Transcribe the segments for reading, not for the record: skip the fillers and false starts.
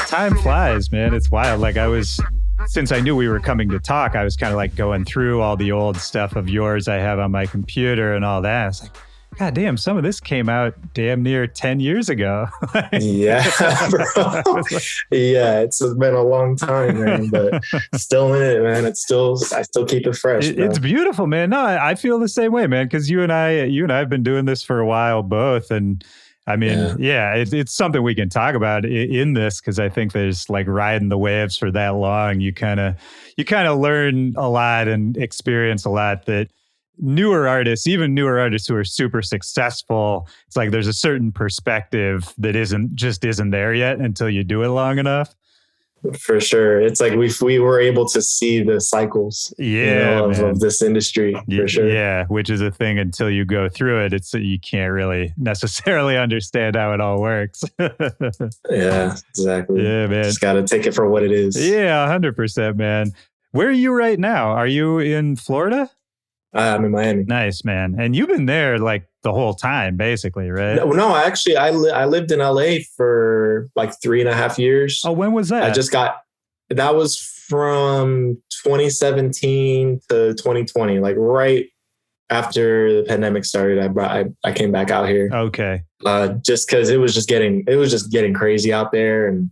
Time flies, man. It's wild. Like since I knew we were coming to talk, I was kind of like going through all the old stuff of yours I have on my computer and all that. I was like, God damn, some of this came out damn near 10 years ago. Yeah, bro. Yeah, it's been a long time, man, but still in it, man. I still keep it fresh. It's beautiful, man. No, I feel the same way, man, because you and I have been doing this for a while, both. And I mean, it's something we can talk about in this, because I think there's like riding the waves for that long. You kind of learn a lot and experience a lot that newer artists, even newer artists who are super successful, it's like there's a certain perspective that isn't there yet until you do it long enough. For sure. It's like we were able to see the cycles of this industry, for sure. Yeah, which is a thing until you go through it. It's you can't really necessarily understand how it all works. Yeah, exactly. Yeah, man. Just got to take it for what it is. Yeah, 100%, man. Where are you right now? Are you in Florida? I'm in Miami. Nice, man. And you've been there like the whole time, basically, right? No, actually, I lived in LA for like 3.5 years. Oh, when was that? That was from 2017 to 2020, like right after the pandemic started. I came back out here. Okay. Just because it was just getting crazy out there, and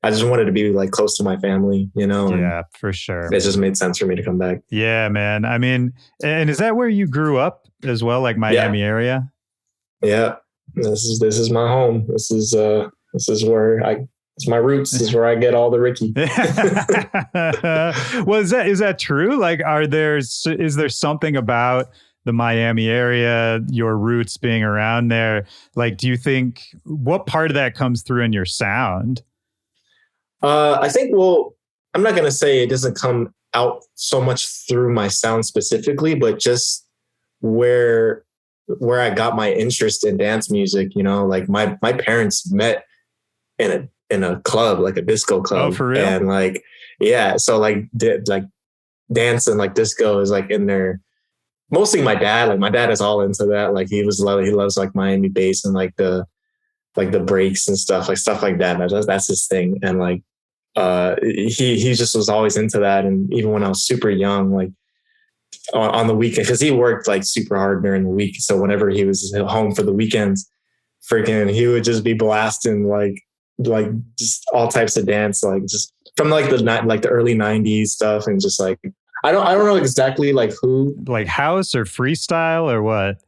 I just wanted to be like close to my family, Yeah, for sure. It just made sense for me to come back. Yeah, man. I mean, and is that where you grew up as well, like Miami area? Yeah. This is my home. This is where it's my roots. This is where I get all the Ricky. Well, is that true? Like, is there something about the Miami area, your roots being around there? Like, do you think what part of that comes through in your sound? I think, I'm not going to say it doesn't come out so much through my sound specifically, but just where I got my interest in dance music, like my parents met in a club, like a disco club. Oh, for real? And like, yeah. So like dance and like disco is like in there. Mostly my dad is all into that. Like he loves like Miami bass and like the breaks and stuff like that. That's his thing. And like, he just was always into that. And even when I was super young, like on the weekend, cause he worked like super hard during the week. So whenever he was home for the weekends, he would just be blasting like just all types of dance, like just from like the early 90s stuff. And just like, I don't know exactly like who, like house or freestyle or what?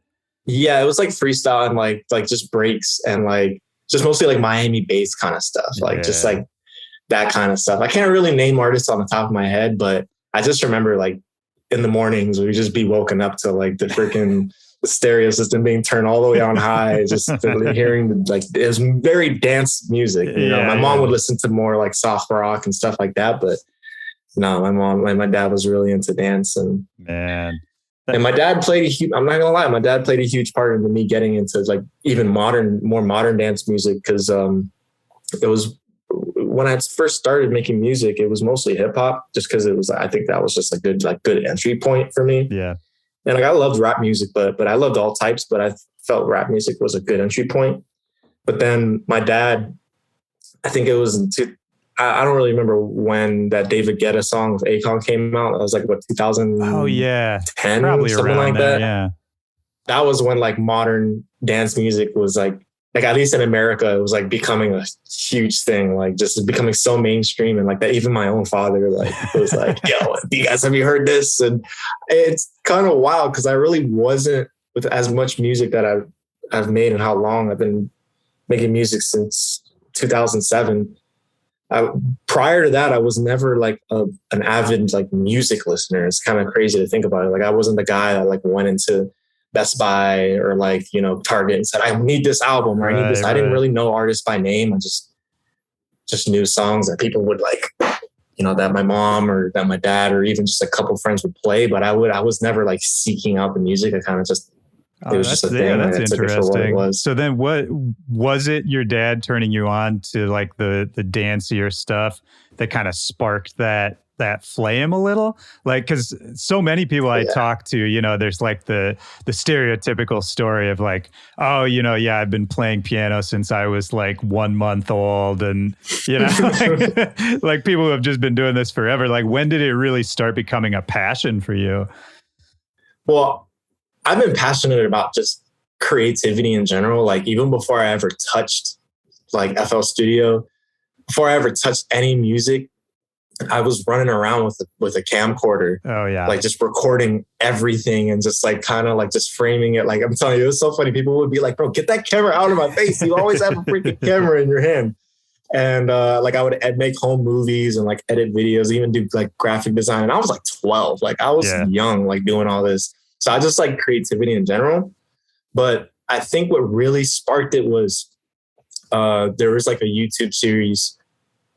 Yeah, it was like freestyle and like just breaks and like just mostly like Miami bass kind of stuff, like just like that kind of stuff. I can't really name artists on the top of my head, but I just remember like in the mornings we'd just be woken up to like the freaking stereo system being turned all the way on high, just hearing like it was very dance music. My mom would listen to more like soft rock and stuff like that, but no, my dad was really into dance. And man. And my dad played I'm not gonna lie, my dad played a huge part in me getting into like even more modern dance music. Cause it was when I first started making music, it was mostly hip hop, just because I think that was just a good entry point for me. Yeah. And like I loved rap music, but I loved all types, but I felt rap music was a good entry point. But then my dad, I think it was I don't really remember when that David Guetta song with Akon came out. It was like, 2000? Oh, yeah. 10, probably something around like there, that. Yeah. That was when like modern dance music was like at least in America, it was like becoming a huge thing, like just becoming so mainstream. And like that, even my own father like was like, yo, have you heard this? And it's kind of wild because I really wasn't with as much music that I've made and how long I've been making music since 2007. Prior to that, I was never like an avid like music listener. It's kind of crazy to think about it. Like I wasn't the guy that like went into Best Buy or like, Target and said, I need this album or I need this. I didn't really know artists by name. I just knew songs that people would like, that my mom or that my dad or even just a couple friends would play. But I was never like seeking out the music. I kind of just, it was just a thing. Yeah, that's interesting. Was. So then what was it your dad turning you on to like the dancier stuff that kind of sparked that that flame a little? Like, because so many people I talk to, you know, there's like the stereotypical story of like, oh, you know, yeah, I've been playing piano since I was like 1 month old, and you know, like people who have just been doing this forever. Like, when did it really start becoming a passion for you? Well, I've been passionate about just creativity in general. Like even before I ever touched like FL Studio, before I ever touched any music, I was running around with a camcorder. Oh yeah. Like just recording everything and just like kind of like just framing it. Like I'm telling you, it was so funny. People would be like, bro, get that camera out of my face. You always have a freaking camera in your hand. And like I would make home movies and like edit videos, even do like graphic design. And I was like 12. Like I was young, like doing all this. So I just like creativity in general. But I think what really sparked it was there was like a YouTube series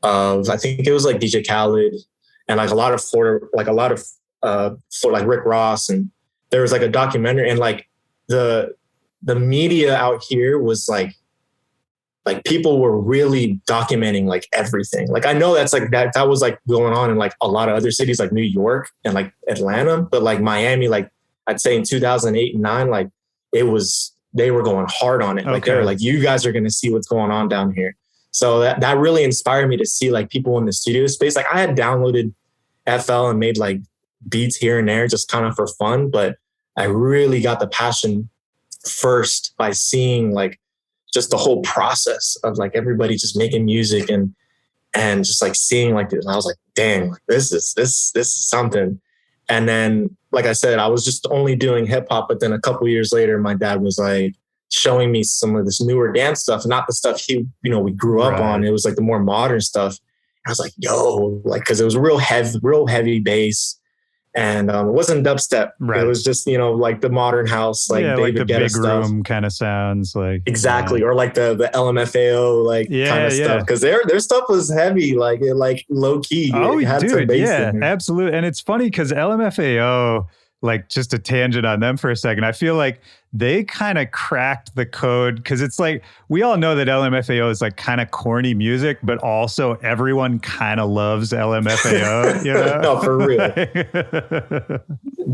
of, I think it was like DJ Khaled and like a lot of Florida, like a lot of like Rick Ross. And there was like a documentary, and like the media out here was like people were really documenting like everything. Like I know that's like that was like going on in like a lot of other cities like New York and like Atlanta, but like Miami, like I'd say in 2008 and 2009, like they were going hard on it. Okay. Like they were like, you guys are going to see what's going on down here. So that really inspired me to see like people in the studio space. Like I had downloaded FL and made like beats here and there just kind of for fun, but I really got the passion first by seeing like just the whole process of like everybody just making music and just like seeing like this. And I was like, dang, like, this is something. And then, like I said, I was just only doing hip hop. But then a couple years later, my dad was like showing me some of this newer dance stuff, not the stuff we grew up on. It was like the more modern stuff. I was like, yo, like, cause it was real heavy bass. And it wasn't dubstep. Right. It was just, like the modern house, like David like the Guetta big stuff. room kind of sounds like. Exactly. Or like the LMFao, like kind of stuff. Cause their stuff was heavy, like it like low key. Oh, dude. Yeah, absolutely. And it's funny cause LMFao, like just a tangent on them for a second. I feel like they kind of cracked the code, because it's like, we all know that LMFAO is like kind of corny music, but also everyone kind of loves LMFAO. You know? No, for real.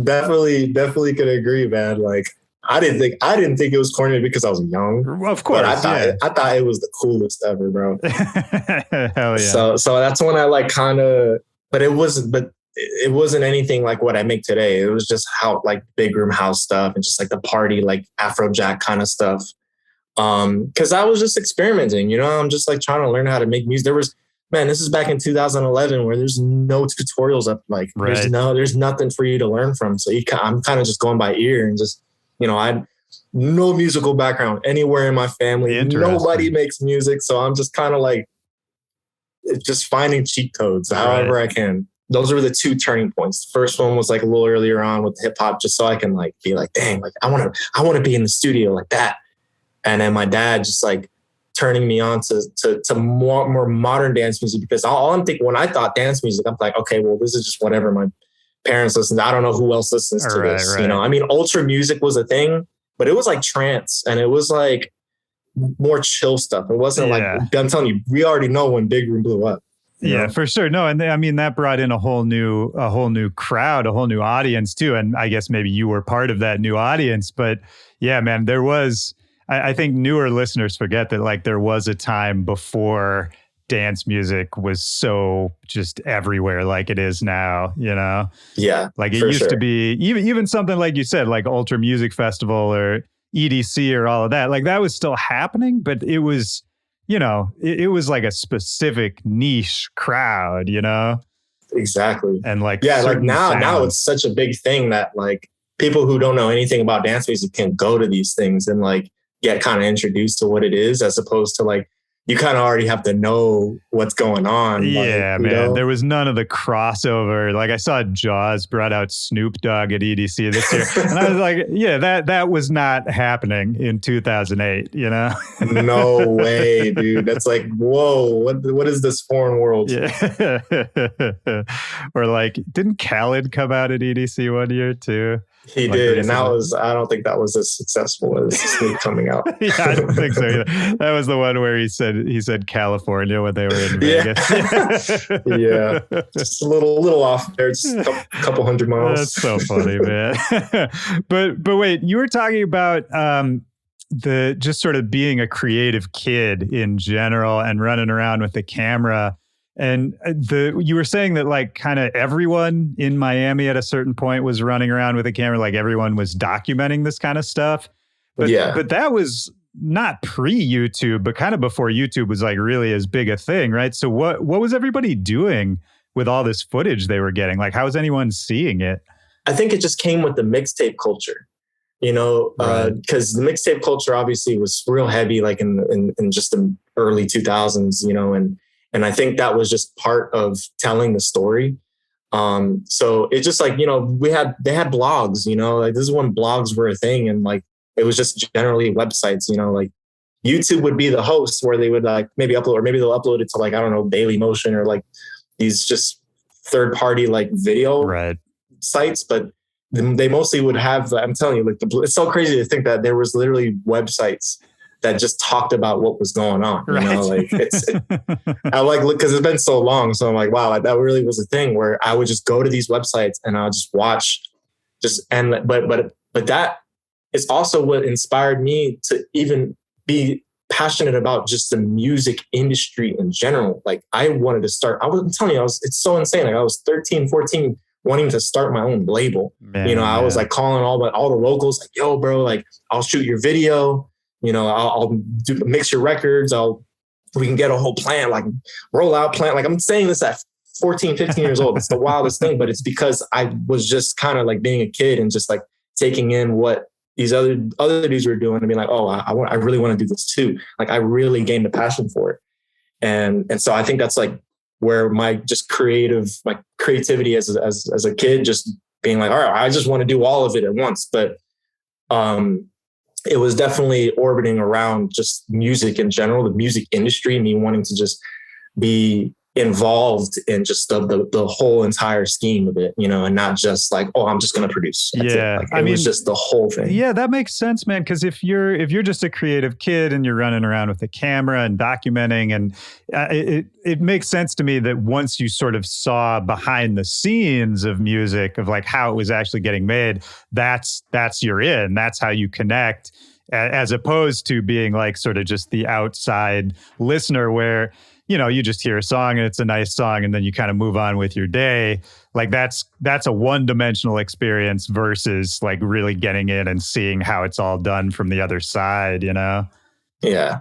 definitely could agree, man. Like I didn't think it was corny because I was young. Of course, but I thought it was the coolest ever, bro. Hell yeah. So that's when I like kind of, but it wasn't anything like what I make today. It was just how like big room house stuff and just like the party, like Afrojack kind of stuff. Cause I was just experimenting, I'm just like trying to learn how to make music. This is back in 2011 where there's no tutorials up. Like there's nothing for you to learn from. So I'm kind of just going by ear and just, I had no musical background anywhere in my family. Nobody makes music. So I'm just kind of like, just finding cheat codes however I can. Those were the two turning points. The first one was like a little earlier on with hip hop, just so I can like be like, dang, like I want to be in the studio like that. And then my dad just like turning me on to more modern dance music, because all I'm thinking when I thought dance music, I'm like, okay, well, this is just whatever my parents listen to. I don't know who else listens to this. Right. I mean, ultra music was a thing, but it was like trance and it was like more chill stuff. It wasn't like, I'm telling you, we already know when Big Room blew up. Yeah, for sure. No, and that brought in a whole new crowd, a whole new audience too. And I guess maybe you were part of that new audience. But yeah, man, there was, I think newer listeners forget that like there was a time before dance music was so just everywhere like it is now, Yeah. Like it used to be even something like you said, like Ultra Music Festival or EDC or all of that. Like that was still happening, but it was, it was like a specific niche crowd, Exactly. And like, like now it's such a big thing that like people who don't know anything about dance music can go to these things and like get kind of introduced to what it is, as opposed to like, you kind of already have to know what's going on. Yeah, like, man. There was none of the crossover. Like I saw Jaws brought out Snoop Dogg at EDC this year. And I was like, yeah, that was not happening in 2008, No way, dude. That's like, whoa, what is this foreign world? Yeah. Or like, didn't Khaled come out at EDC one year too? He like did, and that recently? was, I don't think that was as successful as Sneak coming out. Yeah, I don't think so either. That was the one where he said California when they were in Yeah. Vegas. Yeah. Just a little off there, just a couple hundred miles. That's so funny, man. But wait, you were talking about the just sort of being a creative kid in general and running around with the camera. And you were saying that like kind of everyone in Miami at a certain point was running around with a camera, like everyone was documenting this kind of stuff. But Yeah. but that was not pre-YouTube, but kind of before YouTube was like really as big a thing, right? So what was everybody doing with all this footage they were getting? Like, how was anyone seeing it? I think it just came with the mixtape culture, because the mixtape culture obviously was real heavy, like in just the early 2000s, and I think that was just part of telling the story. So it's just like, they had blogs, like this is when blogs were a thing, and like it was just generally websites, like YouTube would be the host where they would like maybe upload, or maybe they'll upload it to like, I don't know, Daily Motion or like these just third party like video sites, but they mostly would have, I'm telling you, like it's so crazy to think that there was literally websites that just talked about what was going on. Like I like, because it's been so long. So I'm like, wow, that really was a thing where I would just go to these websites and I'll just watch but that is also what inspired me to even be passionate about just the music industry in general. Like I wanted to start, I'm telling you, it's so insane. Like I was 13, 14, wanting to start my own label. I was like calling all the locals, like, yo, bro, like I'll shoot your video. I'll mix your records. We can get a whole plan, like rollout plan. Like I'm saying this at 14, 15 years old. It's the wildest thing, but it's because I was just kind of like being a kid and just like taking in what these other dudes were doing and being like, oh, I really want to do this too. Like I really gained a passion for it. And so I think that's like where my just creativity as a kid, just being like, all right, I just want to do all of it at once. But, it was definitely orbiting around just music in general, the music industry, me wanting to just be involved in just the whole entire scheme of it, and not just like, oh, I'm just going to produce. That's it. Like, it was just the whole thing. Yeah, that makes sense, man. Because if you're just a creative kid and you're running around with a camera and documenting, and it makes sense to me that once you sort of saw behind the scenes of music, of like how it was actually getting made, that's you're in. That's how you connect, as opposed to being like sort of just the outside listener where, you just hear a song and it's a nice song and then you kind of move on with your day. Like that's a one-dimensional experience versus like really getting in and seeing how it's all done from the other side, Yeah.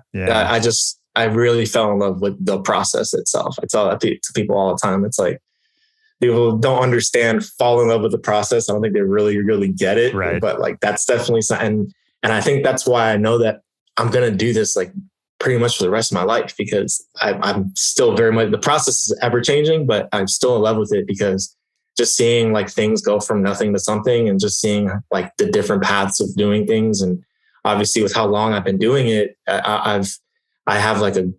I really fell in love with the process itself. I tell that to people all the time. It's like people don't understand, fall in love with the process. I don't think they really, really get it. Right. But like that's definitely something. And I think that's why I know that I'm going to do this like pretty much for the rest of my life, because I'm still very much, the process is ever changing, but I'm still in love with it, because just seeing like things go from nothing to something and just seeing like the different paths of doing things. And obviously with how long I've been doing it, I have like a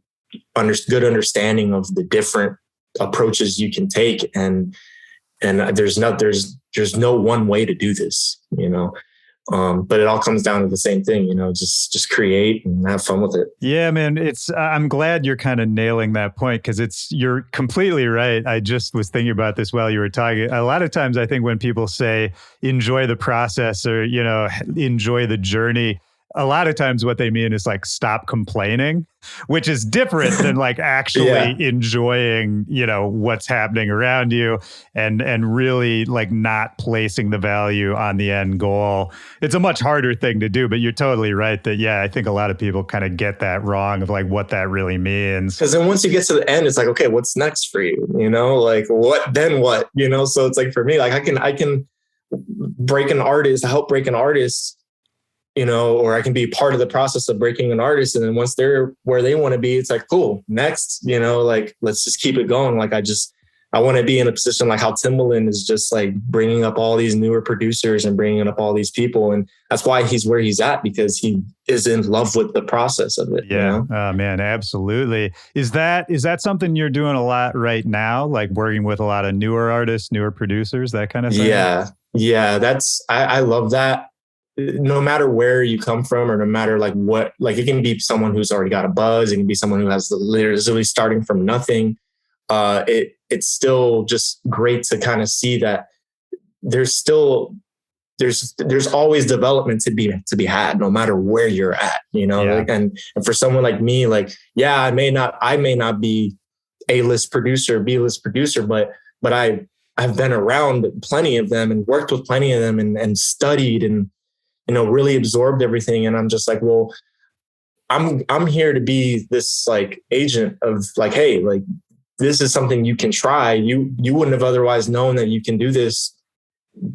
good understanding of the different approaches you can take. And there's no one way to do this, but it all comes down to the same thing, just create and have fun with it. Yeah, man. I'm glad you're kind of nailing that point, because you're completely right. I just was thinking about this while you were talking. A lot of times I think when people say enjoy the process or, enjoy the journey, a lot of times what they mean is like stop complaining, which is different than like actually enjoying, what's happening around you and really like not placing the value on the end goal. It's a much harder thing to do, but you're totally right that, I think a lot of people kind of get that wrong of like what that really means. Because then once you get to the end, it's like, okay, what's next for you? Like what, then what, so it's like for me, like I can help break an artist, or I can be part of the process of breaking an artist. And then once they're where they want to be, it's like, cool, next, like, let's just keep it going. Like, I want to be in a position like how Timbaland is just like bringing up all these newer producers and bringing up all these people. And that's why he's where he's at, because he is in love with the process of it. Yeah. Oh man, absolutely. Is that something you're doing a lot right now? Like working with a lot of newer artists, newer producers, that kind of thing? Yeah. Yeah, I love that. No matter where you come from, or no matter like what, like it can be someone who's already got a buzz. It can be someone who has literally starting from nothing. It's still just great to kind of see that there's still there's always development to be had, no matter where you're at, you know. Yeah. Like, and for someone like me, like, yeah, I may not be A-list producer, B-list producer, but I've been around plenty of them and worked with plenty of them, and studied, and, you know, really absorbed everything. And I'm just like, well, I'm here to be this like agent of like, hey, like, this is something you can try. You wouldn't have otherwise known that you can do this,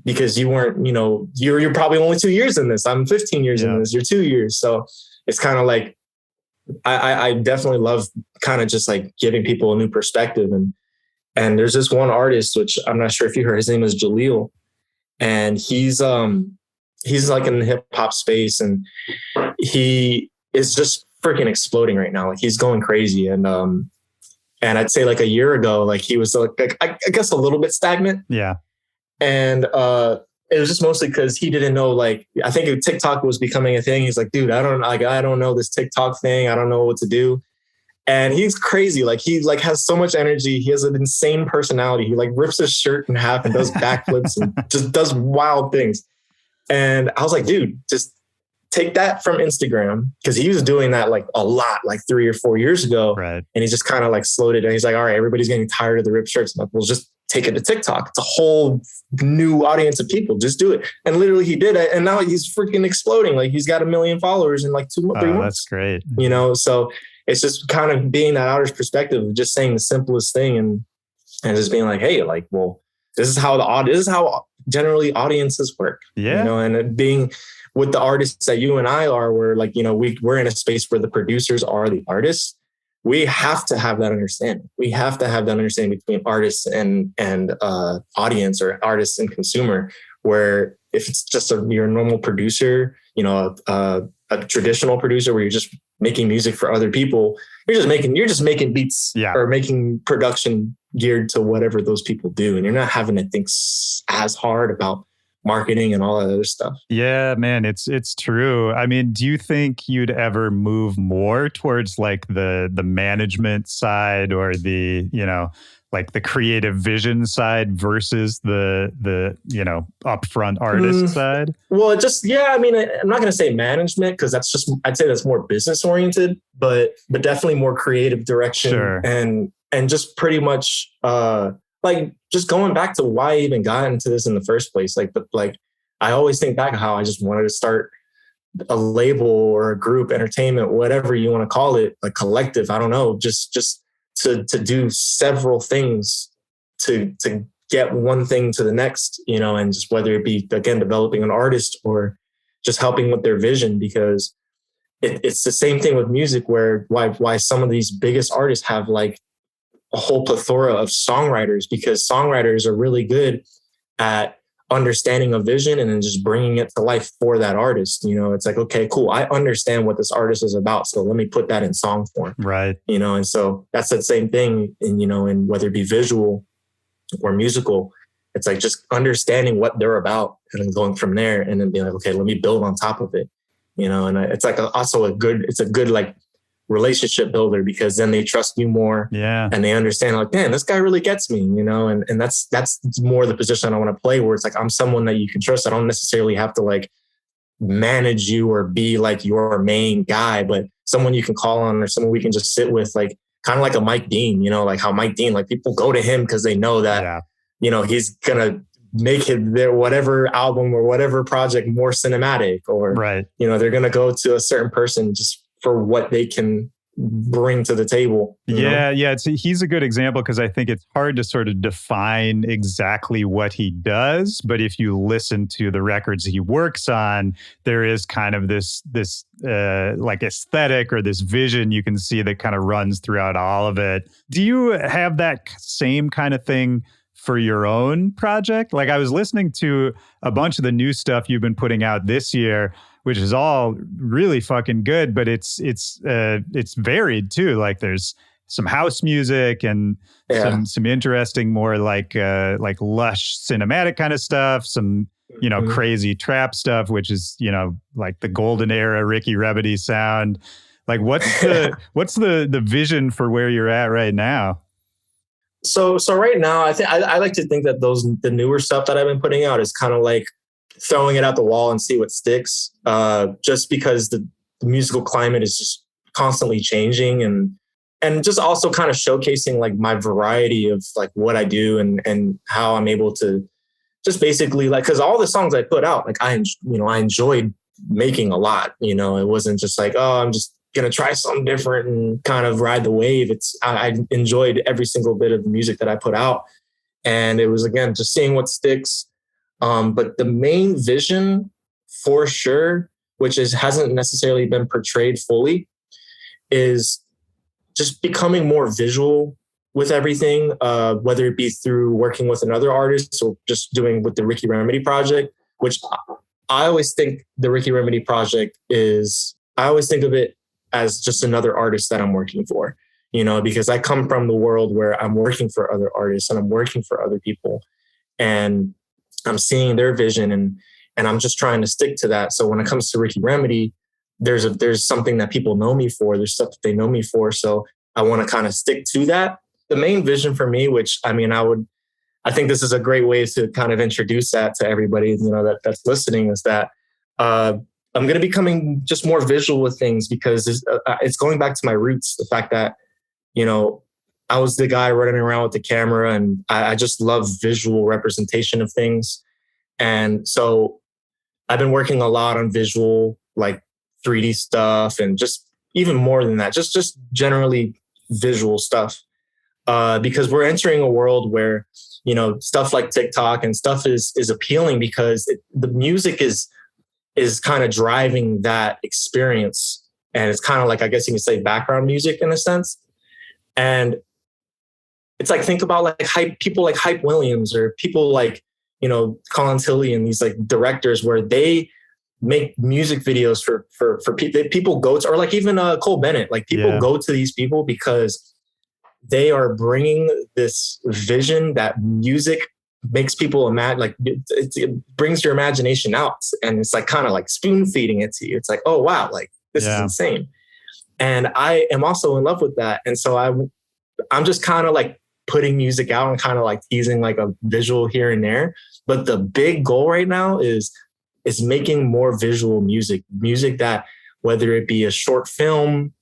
because you weren't, you know, you're probably only 2 years in this. I'm 15 years in this. You're 2 years. So it's kind of like, I definitely love kind of just like giving people a new perspective. And there's this one artist, which I'm not sure if you heard, his name is Jaleel, and he's like in the hip hop space, and he is just freaking exploding right now. Like, he's going crazy. And I'd say like a year ago, like he was like, I guess a little bit stagnant. Yeah. And it was just mostly because he didn't know, like, I think TikTok was becoming a thing. He's like, dude, I don't know this TikTok thing. I don't know what to do. And he's crazy. Like, he like has so much energy. He has an insane personality. He like rips his shirt in half and does backflips and just does wild things. And I was like, dude, just take that from Instagram, because he was doing that like a lot, like 3 or 4 years ago. Right. And he just kind of like slowed it down. He's like, all right, everybody's getting tired of the ripped shirts. Like, we'll just take it to TikTok. It's a whole new audience of people. Just do it. And literally he did it. And now he's freaking exploding. Like, he's got 1 million followers in like 3 months. That's great. You know, so it's just kind of being that outer's perspective of just saying the simplest thing, and just being like, hey, like, well, this is how generally audiences work. Yeah. You know, and it being with the artists that you and I are, where like, you know, we're in a space where the producers are the artists. We have to have that understanding. We have to have that understanding between artists and audience, or artists and consumer, where if it's just you're a normal producer, you know, a traditional producer where you're just making music for other people, you're just making beats, or making production geared to whatever those people do. And you're not having to think as hard about marketing and all that other stuff. Yeah, man, it's true. I mean, do you think you'd ever move more towards like the management side, or the, you know, like the creative vision side versus the you know, upfront artist side? Well, I mean, I'm not going to say management, because I'd say that's more business oriented, but definitely more creative direction. Sure. And just pretty much like just going back to why I even got into this in the first place. Like, but like, I always think back how I just wanted to start a label or a group, entertainment, whatever you want to call it, like collective. I don't know, just to do several things to get one thing to the next, you know, and just whether it be, again, developing an artist or just helping with their vision, because it's the same thing with music, where why some of these biggest artists have like a whole plethora of songwriters, because songwriters are really good at understanding a vision and then just bringing it to life for that artist. You know, it's like, okay, cool. I understand what this artist is about, so let me put that in song form. Right. You know, and so that's the same thing. And, you know, and whether it be visual or musical, it's like just understanding what they're about and then going from there, and then being like, okay, let me build on top of it. You know, and it's like also a good like relationship builder, because then they trust you more. Yeah. And they understand, like, man, this guy really gets me, you know, and that's more the position I want to play, where it's like, I'm someone that you can trust. I don't necessarily have to like manage you or be like your main guy, but someone you can call on, or someone we can just sit with, like kind of like a Mike Dean, you know, like how Mike Dean, like people go to him because they know that, you know, he's going to make their whatever album or whatever project more cinematic, or, you know, they're going to go to a certain person just for what they can bring to the table. Yeah. He's a good example, because I think it's hard to sort of define exactly what he does. But if you listen to the records he works on, there is kind of this like aesthetic or this vision you can see that kind of runs throughout all of it. Do you have that same kind of thing for your own project? Like, I was listening to a bunch of the new stuff you've been putting out this year, which is all really fucking good, but it's varied too. Like, there's some house music and Yeah. some interesting, more like lush cinematic kind of stuff, some, crazy trap stuff, which is, like the golden era Ricky Remedy sound. Like what's the vision for where you're at right now? So right now, I like to think that the newer stuff that I've been putting out is kind of like throwing it out the wall and see what sticks. Just because the musical climate is just constantly changing, and just also kind of showcasing like my variety of like what I do and how I'm able to just basically like, because all the songs I put out, like I enjoyed making a lot. It wasn't just like, oh, I'm just gonna try something different and kind of ride the wave. I enjoyed every single bit of the music that I put out, and it was again just seeing what sticks. But the main vision, for sure, which hasn't necessarily been portrayed fully, is just becoming more visual with everything, whether it be through working with another artist or just doing with the Ricky Remedy project, which I always think the Ricky Remedy project I always think of it as just another artist that I'm working for, because I come from the world where I'm working for other artists and I'm working for other people, and I'm seeing their vision and I'm just trying to stick to that. So when it comes to Ricky Remedy, there's something that people know me for. There's stuff that they know me for. So I want to kind of stick to that. The main vision for me, which I think this is a great way to kind of introduce that to everybody, that's listening, is that I'm going to be becoming just more visual with things, because it's going back to my roots. The fact that, I was the guy running around with the camera, and I just love visual representation of things. And so I've been working a lot on visual, like 3D stuff, and just even more than that, just generally visual stuff. Because we're entering a world where, stuff like TikTok and stuff is appealing because the music is kind of driving that experience. And it's kind of like, I guess you can say, background music in a sense. And it's like, think about like people like Hype Williams, or people like, Colin Tilley, and these like directors where they make music videos for people go to, or like even Cole Bennett, like people go to these people because they are bringing this vision that music makes people imagine, like it brings your imagination out, and it's like kind of like spoon feeding it to you. It's like, oh wow, like this is insane. And I am also in love with that. And so I'm just kind of like putting music out and kind of like teasing like a visual here and there. But the big goal right now is making more visual music that, whether it be a short film,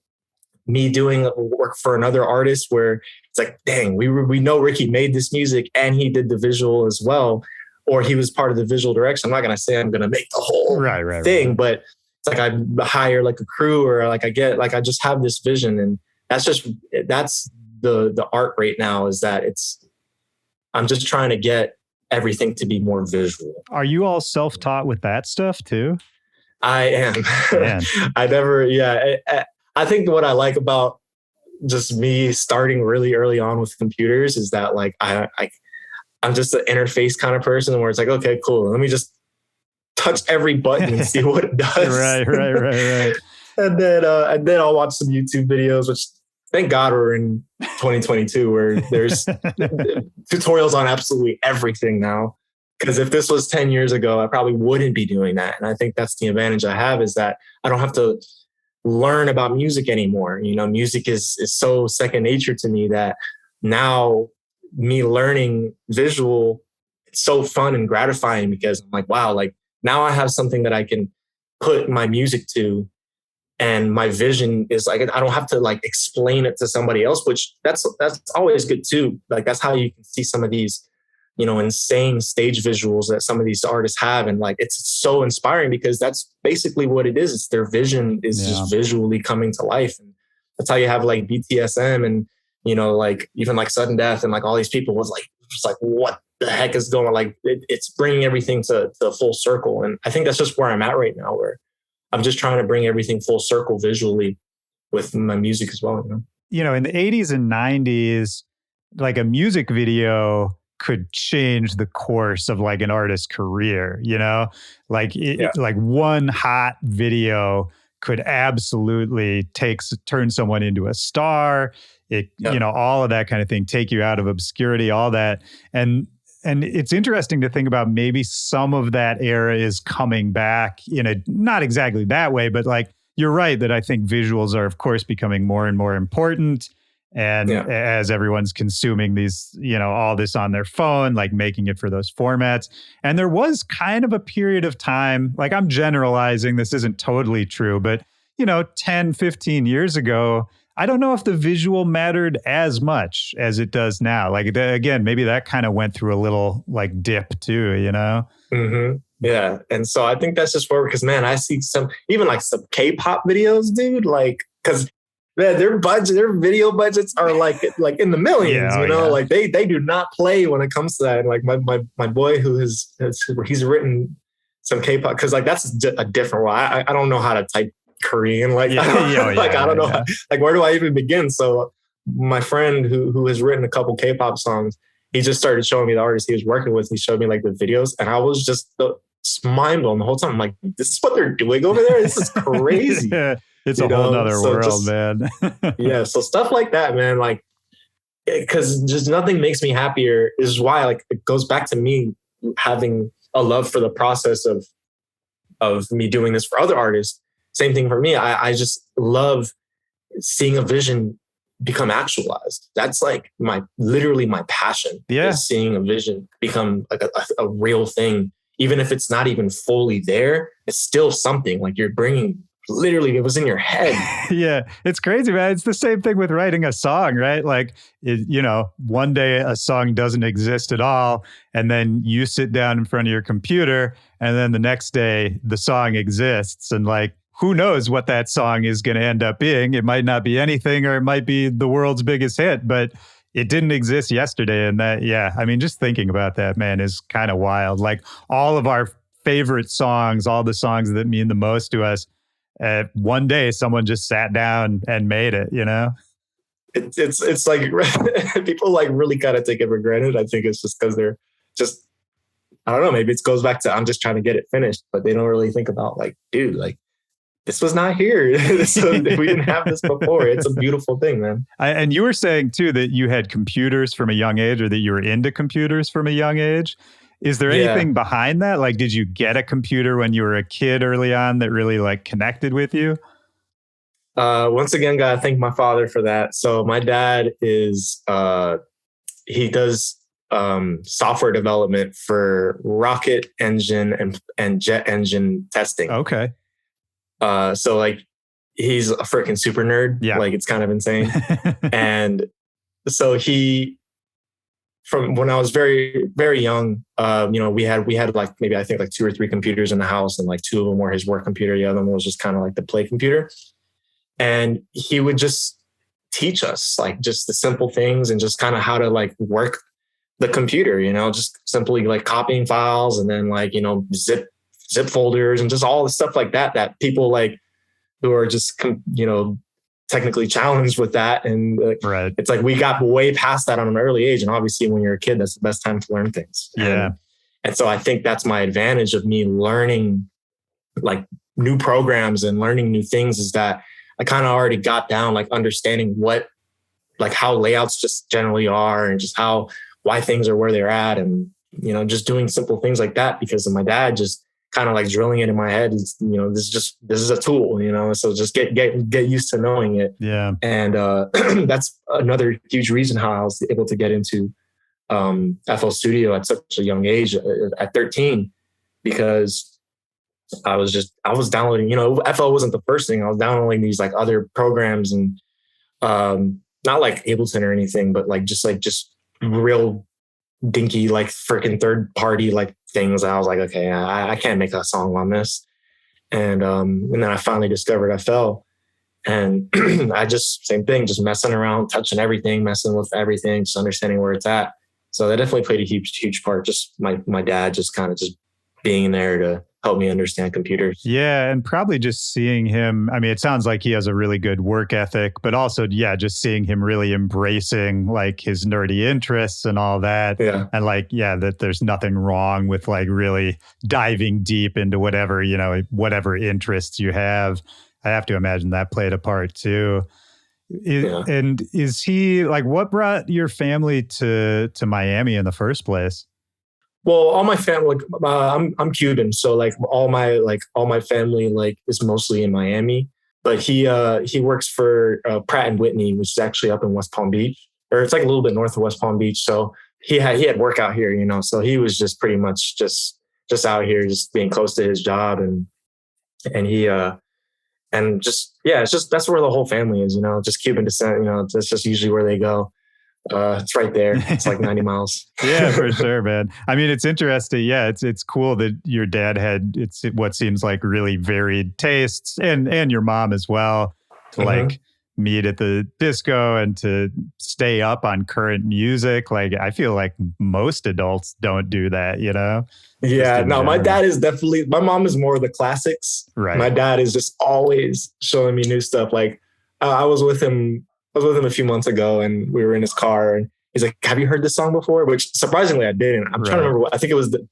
me doing work for another artist where it's like, dang, we know Ricky made this music and he did the visual as well, or he was part of the visual direction. I'm not going to say I'm going to make the whole thing, but it's like I hire like a crew, or like I just have this vision, and that's the art right now, is that I'm just trying to get everything to be more visual. Are you all self-taught with that stuff too? I am. I think what I like about just me starting really early on with computers is that like I'm just an interface kind of person, where it's like, okay, cool, let me just touch every button and see what it does. Right. And then I'll watch some YouTube videos, which thank God we're in 2022 where there's tutorials on absolutely everything now. Because if this was 10 years ago, I probably wouldn't be doing that. And I think that's the advantage I have, is that I don't have to learn about music anymore. Music is so second nature to me that now me learning visual, it's so fun and gratifying, because I'm like, wow, like now I have something that I can put my music to, and my vision is like, I don't have to like explain it to somebody else, which that's always good too. Like that's how you can see some of these, insane stage visuals that some of these artists have. And like, it's so inspiring, because that's basically what it is. It's their vision is just visually coming to life. And that's how you have like BTSM and, like even like Sudden Death and like all these people was like, just like, what the heck is going on? Like it's bringing everything to full circle. And I think that's just where I'm at right now, where I'm just trying to bring everything full circle visually with my music as well. In the 80s and 90s, like a music video could change the course of like an artist's career, like like one hot video could absolutely turn someone into a star. It, all of that kind of thing, take you out of obscurity, all that. And it's interesting to think about maybe some of that era is coming back in a, not exactly that way, but like, you're right that I think visuals are, of course, becoming more and more important. And as everyone's consuming these, all this on their phone, like making it for those formats. And there was kind of a period of time, like I'm generalizing, this isn't totally true, but 10, 15 years ago, I don't know if the visual mattered as much as it does now. Like, again, maybe that kind of went through a little like dip too, Mm-hmm. Yeah. And so I think that's just forward because, man, I see even like some K-pop videos, dude, like, because man, their video budgets are like in the millions, like they do not play when it comes to that. And like my boy he's written some K-pop because like that's a different one. I don't know how to type Korean. Like, I don't know. Like, where do I even begin? So my friend who has written a couple K-pop songs, he just started showing me the artists he was working with. He showed me like the videos and I was just mind blown the whole time. I'm like, this is what they're doing over there? This is crazy. It's a whole nother world, man. Yeah. So stuff like that, man, like, because just nothing makes me happier is why, like, it goes back to me having a love for the process of me doing this for other artists. Same thing for me. I just love seeing a vision become actualized. That's like literally my passion. Yeah. Is seeing a vision become like a real thing. Even if it's not even fully there, it's still something like you're bringing. Literally, it was in your head. Yeah, it's crazy, man. It's the same thing with writing a song, right? Like, one day a song doesn't exist at all, and then you sit down in front of your computer, and then the next day the song exists, and like, who knows what that song is going to end up being? It might not be anything, or it might be the world's biggest hit, but it didn't exist yesterday. And that, I mean, just thinking about that, man, is kind of wild. Like all of our favorite songs, all the songs that mean the most to us, one day someone just sat down and made it, It's like people like really kind of take it for granted. I think it's just because they're just, I don't know, maybe it goes back to I'm just trying to get it finished, but they don't really think about like, dude, like this was not here. We didn't have this before. It's a beautiful thing, man. And you were saying too that you had computers from a young age, or that you were into computers from a young age. Is there anything behind that? Like, did you get a computer when you were a kid early on that really like connected with you? Once again, gotta thank my father for that. So my dad is, he does software development for rocket engine and jet engine testing. Okay. So like he's a freaking super nerd. Yeah. Like it's kind of insane. And so from when I was very, very young, we had like maybe I think like 2 or 3 computers in the house, and like 2 of them were his work computer. The other one was just kind of like the play computer. And he would just teach us like just the simple things and just kind of how to like work the computer, just simply like copying files and then like, zip folders and just all the stuff like that people like who are just, technically challenged with that. And right. It's like we got way past that on an early age. And obviously when you're a kid, that's the best time to learn things. Yeah. And so I think that's my advantage of me learning like new programs and learning new things, is that I kind of already got down, like understanding how layouts just generally are, and just why things are where they're at. And, just doing simple things like that because of my dad just kind of like drilling it in my head. This is a tool, so just get used to knowing it. Yeah. And that's another huge reason how I was able to get into FL Studio at such a young age, at 13, because I was downloading, FL wasn't the first thing. I was downloading these like other programs, and not like Ableton or anything, but like just real dinky, like freaking third party, like things. I was like, okay, I can't make a song on this. And then I finally discovered FL, and I just, same thing, just messing around, touching everything, messing with everything, just understanding where it's at. So that definitely played a huge part. Just my dad just kind of just being there to help me understand computers. Yeah. And probably just seeing him, I mean, it sounds like he has a really good work ethic, but also, just seeing him really embracing like his nerdy interests and all that. Yeah. And like, that there's nothing wrong with like really diving deep into whatever, whatever interests you have. I have to imagine that played a part too. And is he like, what brought your family to Miami in the first place? Well, all my family, like, I'm Cuban, so like all my family like is mostly in Miami. But he works for Pratt and Whitney, which is actually up in West Palm Beach, or it's like a little bit north of West Palm Beach. So he had work out here, you know. So he was just pretty much just out here, just being close to his job, and he and just it's just that's where the whole family is, you know, just Cuban descent, you know. That's just usually where they go. It's right there. It's like 90 miles. Yeah, for sure, man. I mean, it's interesting. Yeah, it's cool that your dad had what seems like really varied tastes, and your mom as well, to like meet at the disco and to stay up on current music. Like, I feel like most adults don't do that, you know? Yeah, no, my dad is definitely, my mom is more of the classics. Right. My dad is just always showing me new stuff. Like I was with him a few months ago, and we were in his car, and he's like, "Have you heard this song before?" Which surprisingly I didn't. I'm trying to remember I think it was the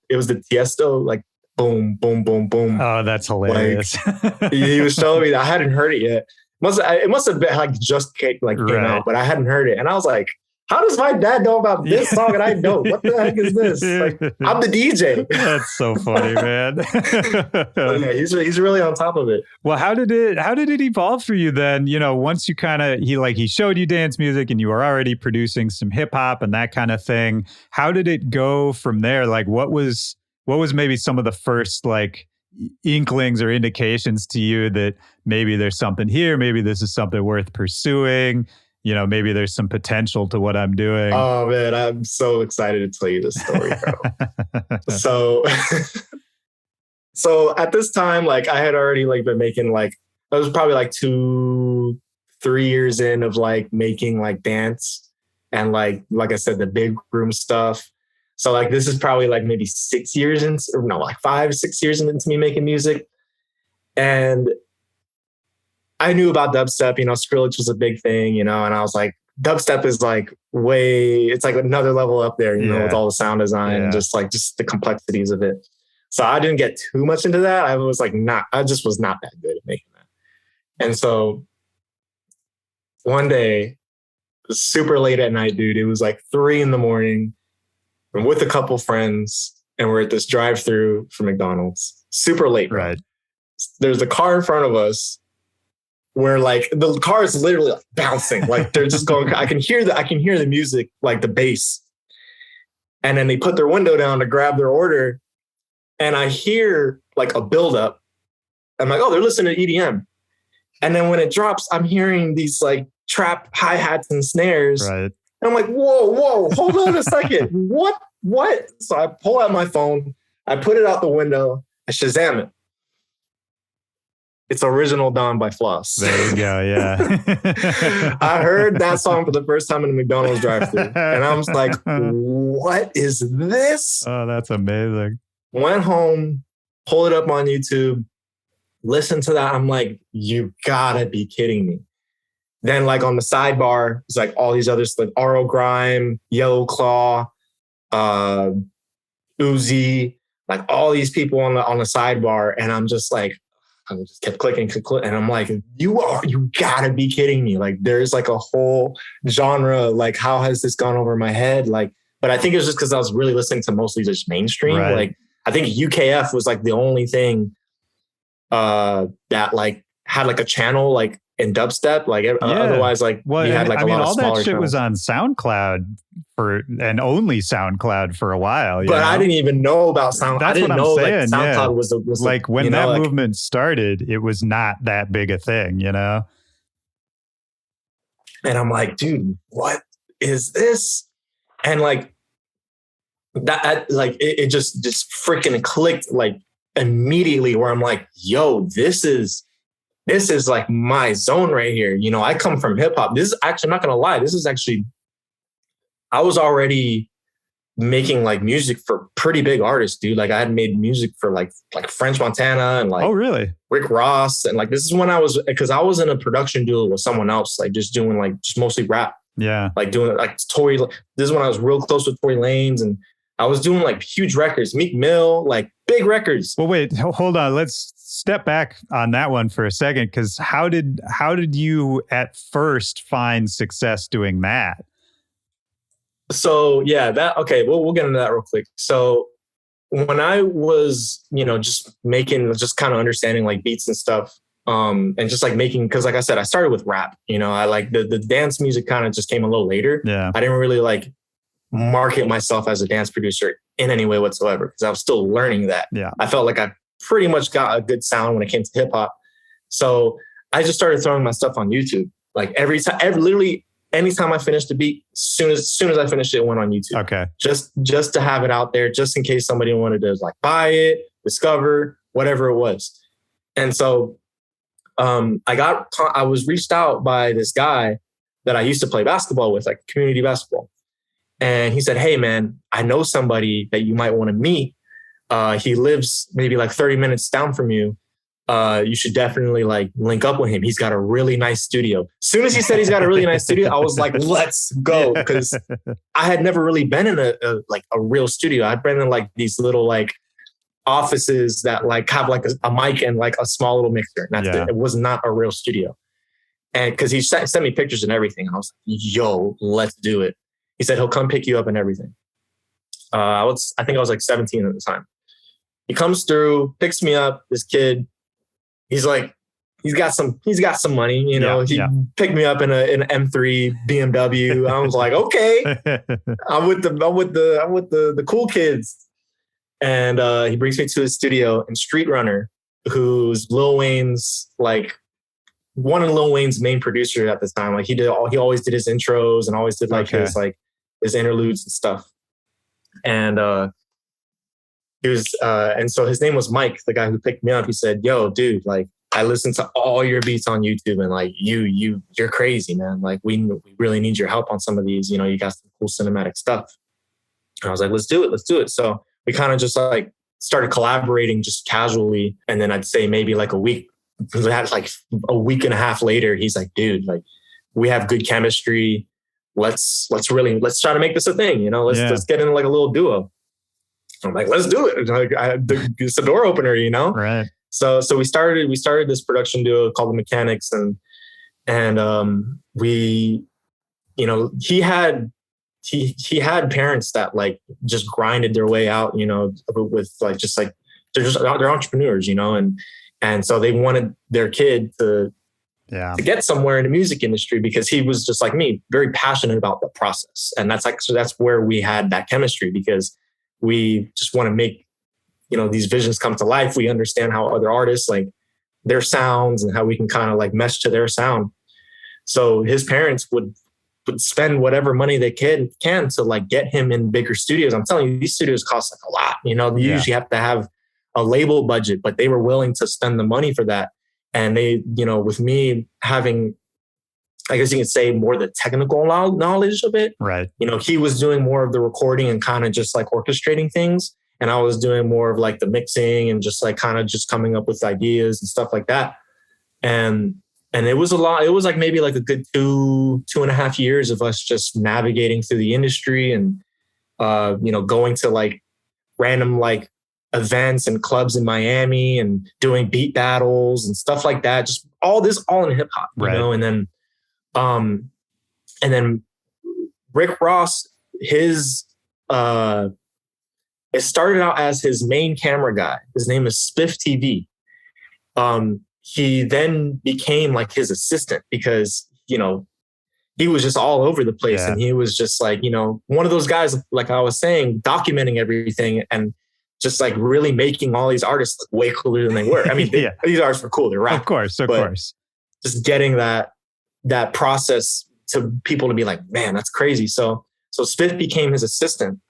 Tiesto, like boom, boom, boom, boom. Oh, that's hilarious. Like, he was showing me that I hadn't heard it yet. It must have been like just came out, but I hadn't heard it. And I was like, how does my dad know about this song and I don't? What the heck is this? Like, I'm the DJ. That's so funny, man. Yeah, he's really on top of it. Well, how did it evolve for you then? You know, once you kind of, he showed you dance music and you were already producing some hip hop and that kind of thing. How did it go from there? Like, what was maybe some of the first like inklings or indications to you that maybe there's something here, maybe this is something worth pursuing? You know, maybe there's some potential to what I'm doing. Oh man, I'm so excited to tell you this story, bro. So at this time, like I had already like been making like, I was probably like 2-3 years in of like making like dance and like I said, the big room stuff. So like this is probably like maybe 6 years in, or no, like 5-6 years into me making music. And I knew about dubstep, you know, Skrillex was a big thing, you know, and I was like, dubstep is like it's like another level up there, you know, with all the sound design and just the complexities of it. So I didn't get too much into that. I just was not that good at making that. And so one day, super late at night, dude, it was like 3 a.m. I'm with a couple friends and we're at this drive-through for McDonald's, super late. Right. There's a car in front of us where like the car is literally like bouncing, like they're just going. I can hear the music, like the bass, and then they put their window down to grab their order, and I hear like a buildup. I'm like, oh, they're listening to EDM, and then when it drops, I'm hearing these like trap hi-hats and snares, right? And I'm like, whoa, hold on a second, what? So I pull out my phone, I put it out the window, I Shazam it. It's Original Dawn by Floss. There you go, yeah. I heard that song for the first time in the McDonald's drive-thru, and I was like, what is this? Oh, that's amazing. Went home, pulled it up on YouTube, listened to that. I'm like, you gotta be kidding me. Then like on the sidebar, it's like all these others, like RO Grime, Yellow Claw, Uzi, like all these people on the sidebar. And I'm just like, I just kept clicking, and I'm like, you gotta be kidding me. Like there's like a whole genre, like how has this gone over my head? Like, but I think it was just because I was really listening to mostly just mainstream. Right. Like I think UKF was like the only thing that like had like a channel like in dubstep. Like otherwise, like you had like a lot of all smaller that shit channels. was on SoundCloud and only SoundCloud for a while. But I didn't even know about SoundCloud. That's I didn't what I'm know saying. like SoundCloud was like when that movement started, it was not that big a thing, you know? And I'm like, dude, what is this? And like that, like it just freaking clicked like immediately, where I'm like, yo, this is like my zone right here. You know, I come from hip hop. This is actually, I'm not gonna lie, this is actually, I was already making like music for pretty big artists, dude. Like I had made music for like French Montana and like, oh really, Rick Ross. And like, this is when because I was in a production duo with someone else, like just doing like just mostly rap. Yeah. Like doing like Tory. This is when I was real close with Tory Lanez, and I was doing like huge records, Meek Mill, like big records. Well, wait, hold on. Let's step back on that one for a second, because how did you at first find success doing that? So yeah, okay, we'll get into that real quick. So when I was, just kind of understanding like beats and stuff, and just like making, because like I said, I started with rap, I like the dance music kind of just came a little later. Yeah. I didn't really like market myself as a dance producer in any way whatsoever, because I was still learning that. Yeah. I felt like I pretty much got a good sound when it came to hip hop. So I just started throwing my stuff on YouTube. Like literally anytime I finished a beat, as soon as I finished it, went on YouTube. Okay. Just to have it out there, just in case somebody wanted to like buy it, discover, whatever it was. And so I was reached out by this guy that I used to play basketball with, like community basketball. And he said, "Hey man, I know somebody that you might want to meet. He lives maybe like 30 minutes down from you. You should definitely like link up with him. He's got a really nice studio." As soon as he said he's got a really nice studio, I was like, let's go. Because I had never really been in a real studio. I'd been in like these little like offices that like have like a mic and like a small little mixer. And that's it. It was not a real studio. And because he sent me pictures and everything. And I was like, yo, let's do it. He said he'll come pick you up and everything. I think I was like 17 at the time. He comes through, picks me up, this kid. He's like, he's got some money, He picked me up in an M3 BMW. I was like, okay, I'm with the cool kids. And he brings me to his studio, and Street Runner, who's Lil Wayne's like one of Lil Wayne's main producers at the time. Like he always did his intros and always did his interludes and stuff. And he was, and so his name was Mike, the guy who picked me up. He said, "Yo, dude, like I listened to all your beats on YouTube, and like you're crazy, man. Like we really need your help on some of these. You got some cool cinematic stuff." And I was like, let's do it. So we kind of just like started collaborating just casually. And then I'd say maybe like a week and a half later, he's like, "Dude, like we have good chemistry. Let's try to make this a thing. Let's get in like a little duo." I'm like, let's do it. Like, it's a door opener, Right. So we started this production duo called The Mechanics, and we, he had parents that like just grinded their way out, with like just like they're entrepreneurs, and so they wanted their kid to get somewhere in the music industry, because he was just like me, very passionate about the process, and that's where we had that chemistry, because we just want to make, these visions come to life. We understand how other artists, like their sounds and how we can kind of like mesh to their sound. So his parents would spend whatever money they can to like get him in bigger studios. I'm telling you, these studios cost like a lot. You usually have to have a label budget, but they were willing to spend the money for that. And they, with me having, I guess you could say, more the technical knowledge of it. Right. He was doing more of the recording and kind of just like orchestrating things. And I was doing more of like the mixing and just like kind of just coming up with ideas and stuff like that. And it was a lot. It was like maybe like a good 2.5 years of us just navigating through the industry and, going to like random like events and clubs in Miami and doing beat battles and stuff like that. Just all in hip hop, right. And then Rick Ross, it started out as his main camera guy. His name is Spiff TV. He then became like his assistant, because, he was just all over the place. Yeah. And he was just like, one of those guys, like I was saying, documenting everything and just like really making all these artists look way cooler than they were. I mean, these artists were cool. They're rapping. Of course. Just getting that process to people to be like, man, that's crazy. So Spiff became his assistant,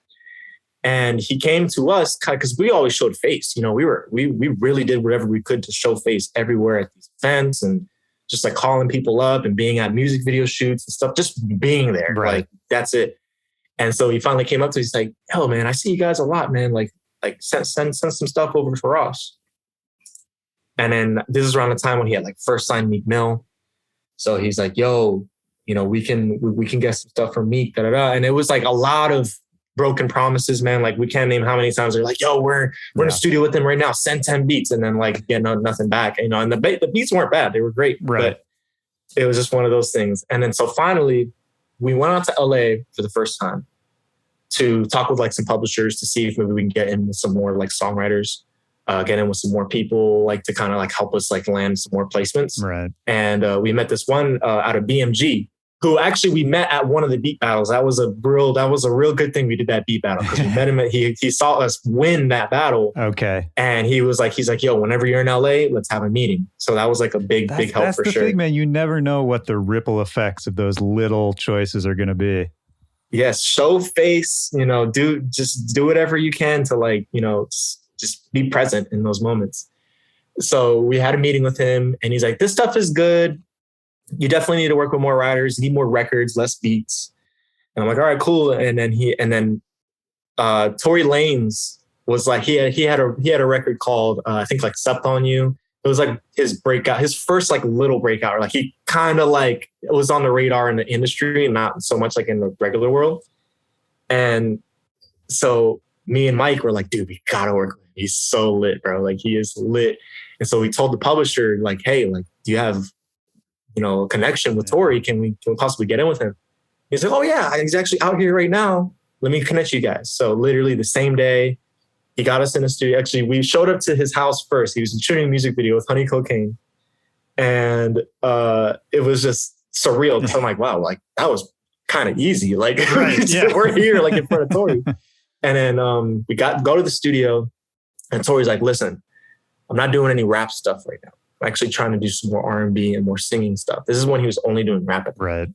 and he came to us because we always showed face. We really did whatever we could to show face everywhere at these events, and just like calling people up and being at music video shoots and stuff, just being there. Right. Like that's it. And so he finally came up to me. He's like, "Yo, man, I see you guys a lot, man. Like send some stuff over for us." And then this is around the time when he had like first signed Meek Mill. So he's like, "Yo, we can get some stuff from Meek, da da da." And it was like a lot of broken promises, man. Like we can't name how many times they're like, yo, we're in the studio with them right now. Send 10 beats. And then like get nothing back, you know, and the beats weren't bad. They were great, but it was just one of those things. And then so finally we went out to LA for the first time to talk with like some publishers to see if maybe we can get in with some more like songwriters, get in with some more people, like to kind of like help us like land some more placements. Right. And we met this one out of BMG, who actually we met at one of the beat battles. That was a real good thing we did that beat battle, because we met him he saw us win that battle. Okay. And he's like, yo, whenever you're in LA, let's have a meeting. So that was like a big help for sure. That's the thing, man. You never know what the ripple effects of those little choices are going to be. Yes. Show face, you know, do whatever you can to like, you know, just be present in those moments. So we had a meeting with him and he's like, this stuff is good. You definitely need to work with more writers, need more records, less beats. And I'm like, all right, cool. And then Tory Lanez was like, he had a record called, I think like Stepped on You. It was like his breakout, his first like little breakout. Like he kind of like it was on the radar in the industry, not so much like in the regular world. And so me and Mike were like, dude, we gotta work with him. He's so lit, bro. Like he is lit. And so we told the publisher, like, hey, like, do you have, you know, a connection with Tory? Can we possibly get in with him? He's like, oh yeah, he's actually out here right now. Let me connect you guys. So literally the same day, he got us in the studio. Actually, we showed up to his house first. He was shooting a music video with Honey Cocaine. And it was just surreal. Because I'm like, wow, like that was kind of easy. Like we're here like in front of Tory. And then we go to the studio and Tory's like, listen, I'm not doing any rap stuff right now. I'm actually trying to do some more R&B and more singing stuff. This is when he was only doing rap. Right.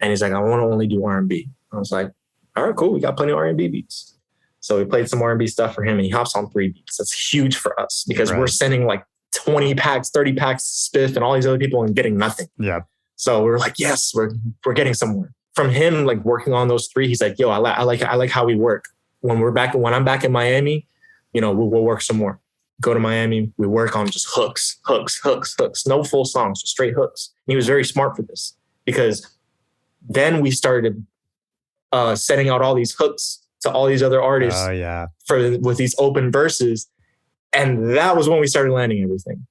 And he's like, I want to only do R&B. I was like, all right, cool. We got plenty of R&B beats. So we played some R&B stuff for him and he hops on 3 beats. That's huge for us because we're sending like 20 packs, 30 packs, Spiff and all these other people and getting nothing. Yeah. So we're like, yes, we're getting somewhere. From him, like working on those 3, he's like, yo, I like how we work. When I'm back in Miami, you know, we'll work some more. Go to Miami, we work on just hooks. No full songs, just straight hooks. And he was very smart for this because then we started setting out all these hooks to all these other artists with these open verses. And that was when we started landing everything.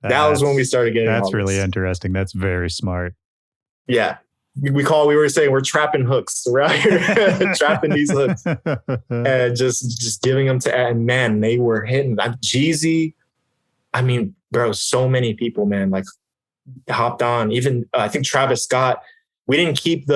That was when we started getting That's really interesting. That's very smart. Yeah. We were saying we're trapping hooks. We're out here trapping these hooks and just giving them to, and man, they were hitting. Jeezy, I mean, bro, so many people, man, like hopped on. Even I think Travis Scott, we didn't keep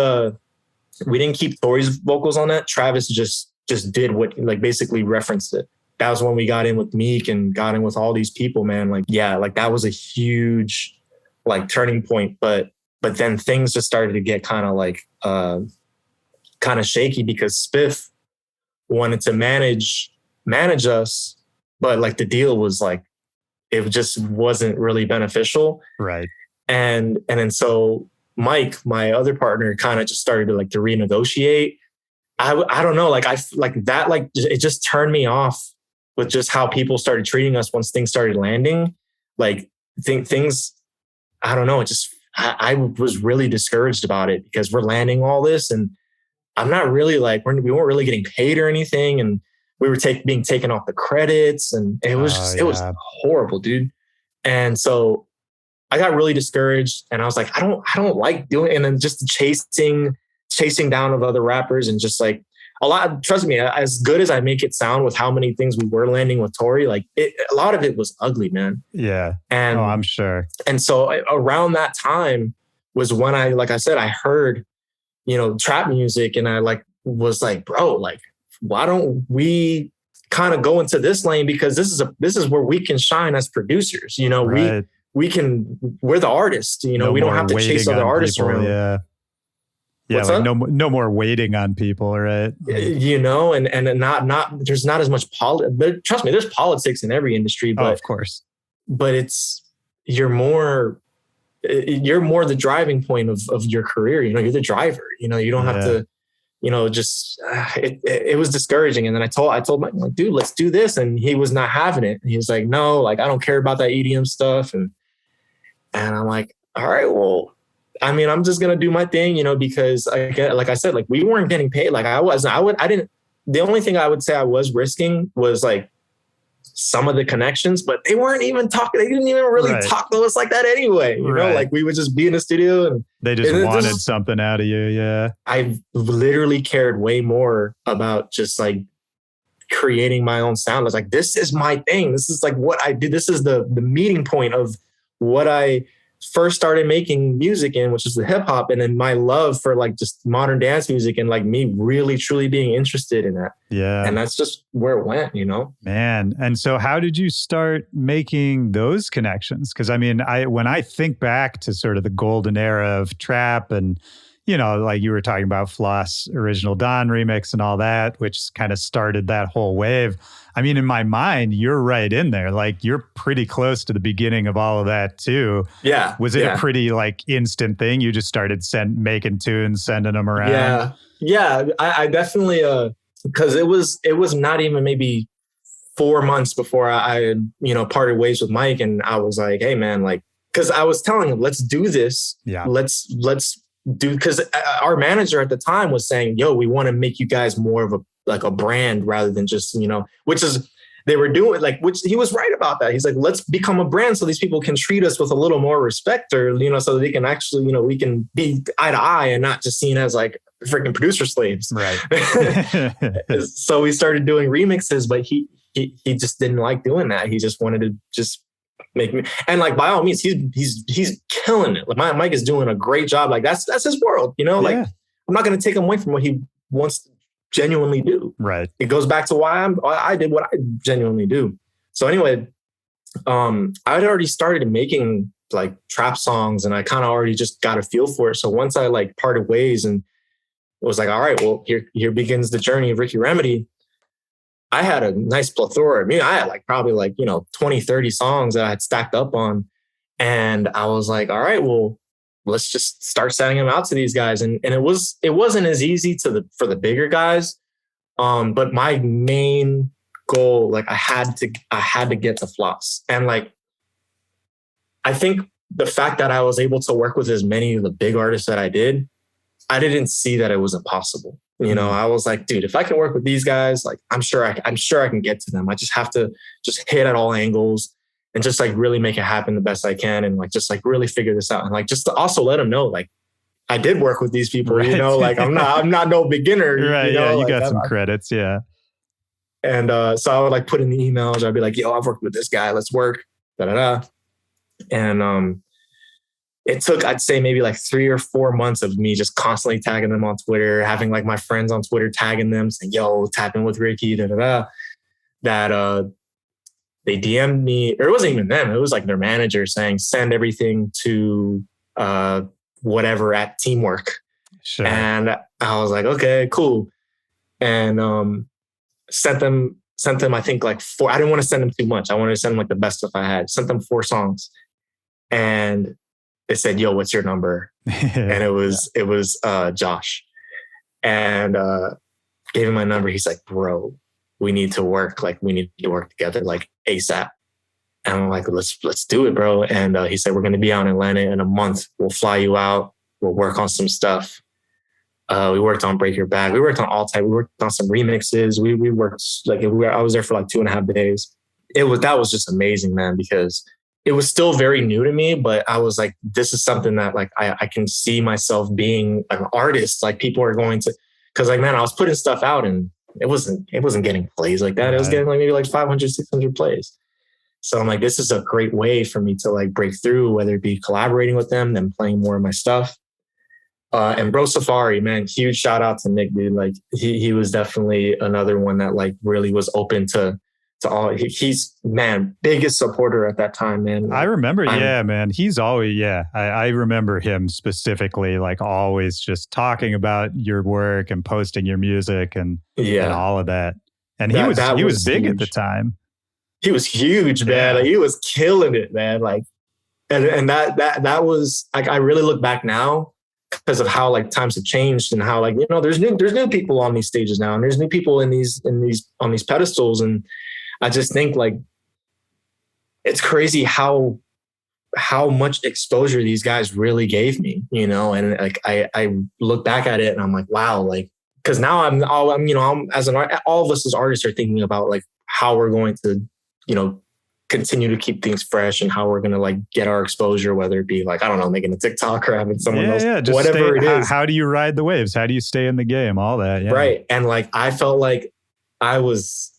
Tory's vocals on that. Travis just did what, like basically referenced it. That was when we got in with Meek and got in with all these people, man. Like, yeah, like that was a huge like turning point. But then things just started to get kind of shaky because Spiff wanted to manage us, but like the deal was like, it just wasn't really beneficial. Right. And then so Mike, my other partner, kind of just started to renegotiate. I don't know, like I like that, like it just turned me off with just how people started treating us once things started landing. Like things, I don't know, it just, I was really discouraged about it because we're landing all this and I'm not really like, we weren't really getting paid or anything. And we were being taken off the credits and it was it was horrible, dude. And so I got really discouraged and I was like, I don't like doing it. And then just chasing down of other rappers and just like trust me, as good as I make it sound with how many things we were landing with Tory, like a lot of it was ugly, man. Yeah. And I'm sure. And so around that time was when I heard, you know, trap music and I was like, bro, like, why don't we kind of go into this lane? Because this is where we can shine as producers. You know, we're the artists, you know, we don't have to chase other artists around. Yeah. Yeah, like no more waiting on people, right? You know, and not there's not as much trust me, there's politics in every industry, but of course. But you're more the driving point of your career. You know, you're the driver. You know, you don't have to, you know, just it was discouraging. And then I told Mike, like, dude, let's do this, and he was not having it. And he was like, no, like I don't care about that EDM stuff, and I'm like, all right, well. I mean, I'm just going to do my thing, you know, because again, like I said, like we weren't getting paid. Like I didn't, the only thing I would say I was risking was like some of the connections, but they weren't even talking. They didn't even really talk to us like that anyway. You know, like we would just be in the studio and they just wanted something out of you. Yeah. I literally cared way more about just like creating my own sound. I was like, this is my thing. This is like what I do. This is the meeting point of what I first started making music in, which is the hip hop. And then my love for like just modern dance music and like me really, truly being interested in that. Yeah. And that's just where it went, you know? Man. And so how did you start making those connections? Because I mean, when I think back to sort of the golden era of trap and, you know, like you were talking about Floss Original Dawn remix and all that, which kind of started that whole wave. I mean, in my mind, you're right in there. Like you're pretty close to the beginning of all of that too. Yeah. Was it a pretty like instant thing? You just started making tunes, sending them around? Yeah. Yeah. I definitely, because it was not even maybe 4 months before I you know, parted ways with Mike. And I was like, hey man, like, because I was telling him, let's do this. Yeah. Let's do, because our manager at the time was saying, yo, we want to make you guys more of a brand rather than just, you know, which is, they were doing like, which he was right about that. He's like, let's become a brand so these people can treat us with a little more respect, or, you know, so they can actually, you know, we can be eye to eye and not just seen as like freaking producer slaves. Right. So we started doing remixes, but he just didn't like doing that. He just wanted to just make me, and like by all means, he's killing it. Like Mike is doing a great job. Like that's his world, you know. Like I'm not going to take him away from what he wants to genuinely do. Right. It goes back to why I did what I genuinely do. So anyway, I had already started making like trap songs, and I kind of already just got a feel for it. So once I like parted ways and was like, all right, well here begins the journey of Ricky Remedy. I had a nice plethora. I mean, I had like probably like, you know, 20, 30 songs that I had stacked up on. And I was like, all right, well, let's just start sending them out to these guys. And it wasn't as easy for the bigger guys. But my main goal, like I had to get to Floss. And like, I think the fact that I was able to work with as many of the big artists that I didn't see that it was impossible. You know, I was like, dude, if I can work with these guys, like, I'm sure I can get to them. I just have to just hit at all angles and just like really make it happen the best I can. And like, just like really figure this out. And like, just to also let them know, like, I did work with these people, right. You know, like I'm not no beginner. Right. You know? Yeah. You like, got some credits. Yeah. And so I would like put in the emails. I'd be like, yo, I've worked with this guy. Let's work. Da da da. And it took, I'd say maybe like 3 or 4 months of me just constantly tagging them on Twitter, having like my friends on Twitter tagging them, saying, yo, tapping with Ricky, da da da. That they DM'd me, or it wasn't even them. It was like their manager saying, send everything to whatever at Teamwork. Sure. And I was like, okay, cool. And sent them, I think like 4. I didn't want to send them too much. I wanted to send them like the best stuff I had. Sent them 4 songs. And they said, yo, what's your number? And it was Josh. And gave him my number. He's like, bro, we need to work. Like, we need to work together like ASAP. And I'm like, let's do it, bro. And he said, we're going to be out in Atlanta in a month. We'll fly you out. We'll work on some stuff. We worked on Break Your Back. We worked on all type. We worked on some remixes. We worked like, I was there for like 2.5 days. That was just amazing, man, because it was still very new to me, but I was like, this is something that like, I can see myself being an artist. Like people are going to, cause like, man, I was putting stuff out and it wasn't getting plays like that. It was getting like maybe like 500, 600 plays. So I'm like, this is a great way for me to like break through, whether it be collaborating with them, then playing more of my stuff. And Bro Safari, man, huge shout out to Nick, dude. Like he was definitely another one that like really was open to all. He's, man, biggest supporter at that time, man. I remember, man. He's always, I remember him specifically, like always just talking about your work and posting your music and all of that. And he was big huge at the time. He was huge, man. Like, he was killing it, man. Like, and that was like, I really look back now because of how like times have changed and how like, you know, there's new people on these stages now, and there's new people on these pedestals. And I just think like, it's crazy how how much exposure these guys really gave me, you know, and like I look back at it and I'm like, wow, like, because now I'm you know, I'm as an art, all of us as artists are thinking about like how we're going to, you know, continue to keep things fresh and how we're going to like get our exposure, whether it be like, I don't know, making a TikTok or having someone else, just whatever it is. How do you ride the waves? How do you stay in the game? All that. Yeah. Right. And like, I felt like I was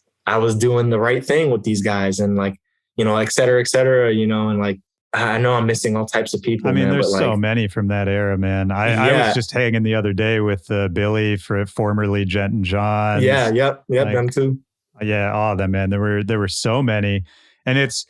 doing the right thing with these guys and like, you know, et cetera, you know, and like, I know I'm missing all types of people. I mean, man, there's but so like, many from that era, man. I was just hanging the other day with Billy, formerly Gent and John. Yeah, yep, like, them too. Yeah, all of them, man. There were so many, and it's.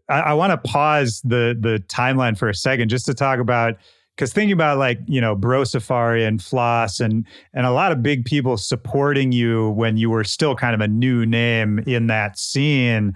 I want to pause the timeline for a second just to talk about, because thinking about like, you know, Bro Safari and Floss and a lot of big people supporting you when you were still kind of a new name in that scene.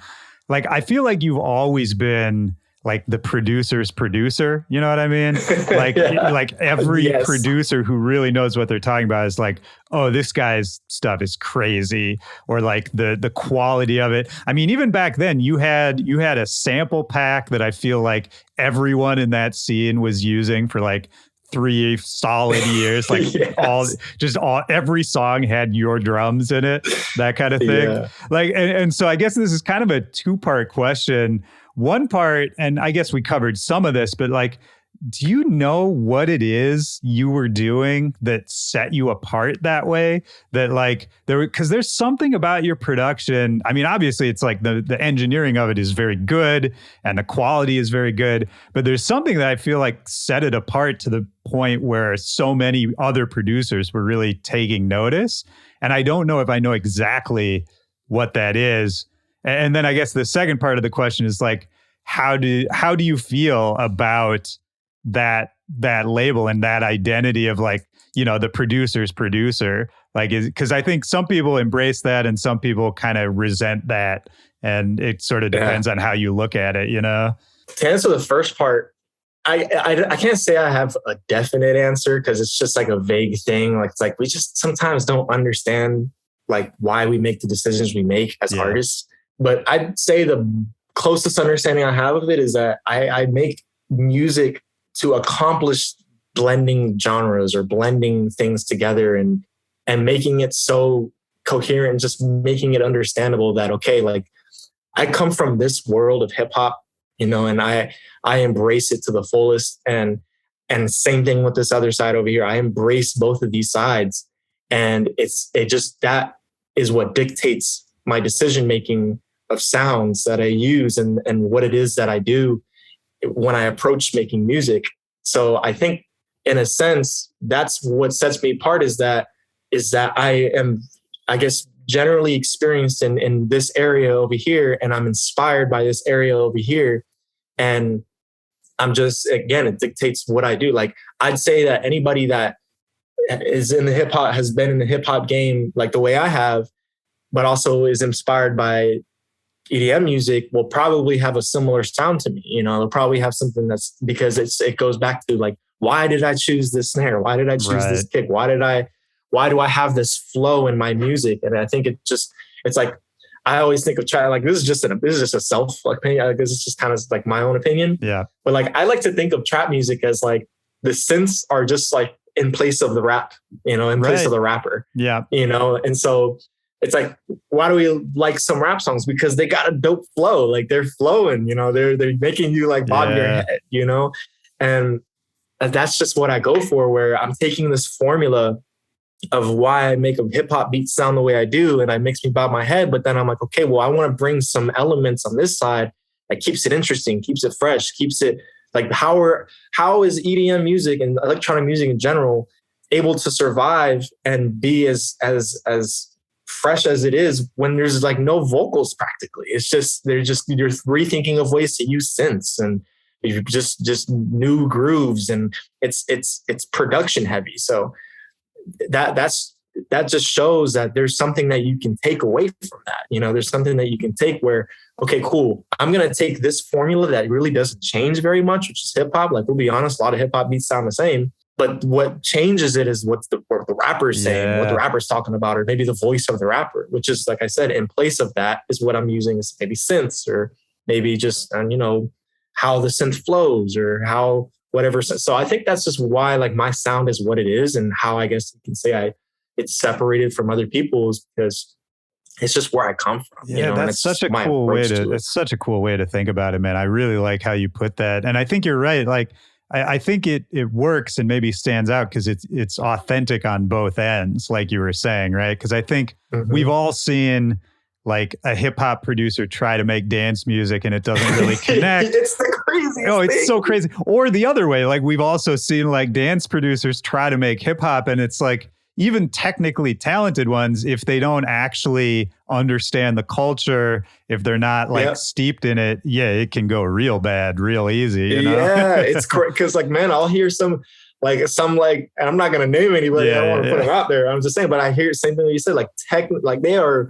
Like, I feel like you've always been like the producer's producer, you know what I mean? Like, like every producer who really knows what they're talking about is like, oh, this guy's stuff is crazy, or like the quality of it. I mean, even back then you had a sample pack that I feel like everyone in that scene was using for like 3 solid years. Like every song had your drums in it, that kind of thing. Yeah. Like, and so I guess this is kind of a 2-part question. One part, and I guess we covered some of this, but like, do you know what it is you were doing that set you apart that way? That like, because there's something about your production. I mean, obviously it's like the engineering of it is very good and the quality is very good, but there's something that I feel like set it apart to the point where so many other producers were really taking notice. And I don't know if I know exactly what that is. And then I guess the second part of the question is like, how do you feel about that label and that identity of like, you know, the producer's producer? Like, because I think some people embrace that and some people kind of resent that, and it sort of depends on how you look at it, you know? To answer the first part, I can't say I have a definite answer because it's just like a vague thing. Like, it's like we just sometimes don't understand like why we make the decisions we make as artists. But I'd say the closest understanding I have of it is that I make music to accomplish blending genres or blending things together and making it so coherent, just making it understandable that, okay, like I come from this world of hip hop, you know, and I embrace it to the fullest. And same thing with this other side over here. I embrace both of these sides. And that is what dictates my decision-making of sounds that I use and what it is that I do when I approach making music. So I think in a sense, that's what sets me apart is that I am, I guess, generally experienced in this area over here, and I'm inspired by this area over here. And I'm just, again, it dictates what I do. Like, I'd say that anybody that is in the hip hop, has been in the hip hop game like the way I have, but also is inspired by EDM music, will probably have a similar sound to me. You know, they'll probably have something that's, because it goes back to like, why did I choose this snare? Why did I choose this kick? Why do I have this flow in my music? And I think it's like, I always think of trap, like this is just a self like opinion. This is just kind of like my own opinion. Yeah. But like, I like to think of trap music as like the synths are just like in place of the rap, you know, in place of the rapper. Yeah. You know, and so it's like, why do we like some rap songs? Because they got a dope flow. Like they're flowing, you know, they're making you like bob your head, you know? And that's just what I go for, where I'm taking this formula of why I make a hip hop beat sound the way I do. And it makes me bob my head. But then I'm like, okay, well, I want to bring some elements on this side that keeps it interesting, keeps it fresh, keeps it like, how is EDM music and electronic music in general able to survive and be as fresh as it is when there's like no vocals practically? It's just, you're rethinking of ways to use synths and you're just new grooves, and it's production heavy. So that just shows that there's something that you can take away from that. You know, there's something that you can take where, okay, cool, I'm going to take this formula that really doesn't change very much, which is hip hop. Like, we'll be honest, a lot of hip hop beats sound the same. But what changes it is what the rapper is saying, what the rapper's talking about, or maybe the voice of the rapper, which is, like I said, in place of that is what I'm using is maybe synths or maybe just, you know, how the synth flows or how whatever. So I think that's just why like my sound is what it is, and how I guess you can say it's separated from other people's, because it's just where I come from. Yeah, you know, and that's it's such a my cool way approach to, it. it's such a cool way to think about it, man. I really like how you put that. And I think you're right. Like, I think it works and maybe stands out because it's authentic on both ends, like you were saying, right? Because I think we've all seen like a hip hop producer try to make dance music and it doesn't really connect. It's the craziest Oh, it's thing. so crazy. Or the other way, like we've also seen like dance producers try to make hip hop, and it's like, even technically talented ones, if they don't actually understand the culture, if they're not like steeped in it, yeah, it can go real bad, real easy. You know? Yeah, it's correct. Because like, man, I'll hear some, and I'm not gonna name anybody. I don't want to put them out there. I'm just saying, but I hear the same thing that you said. Like like they are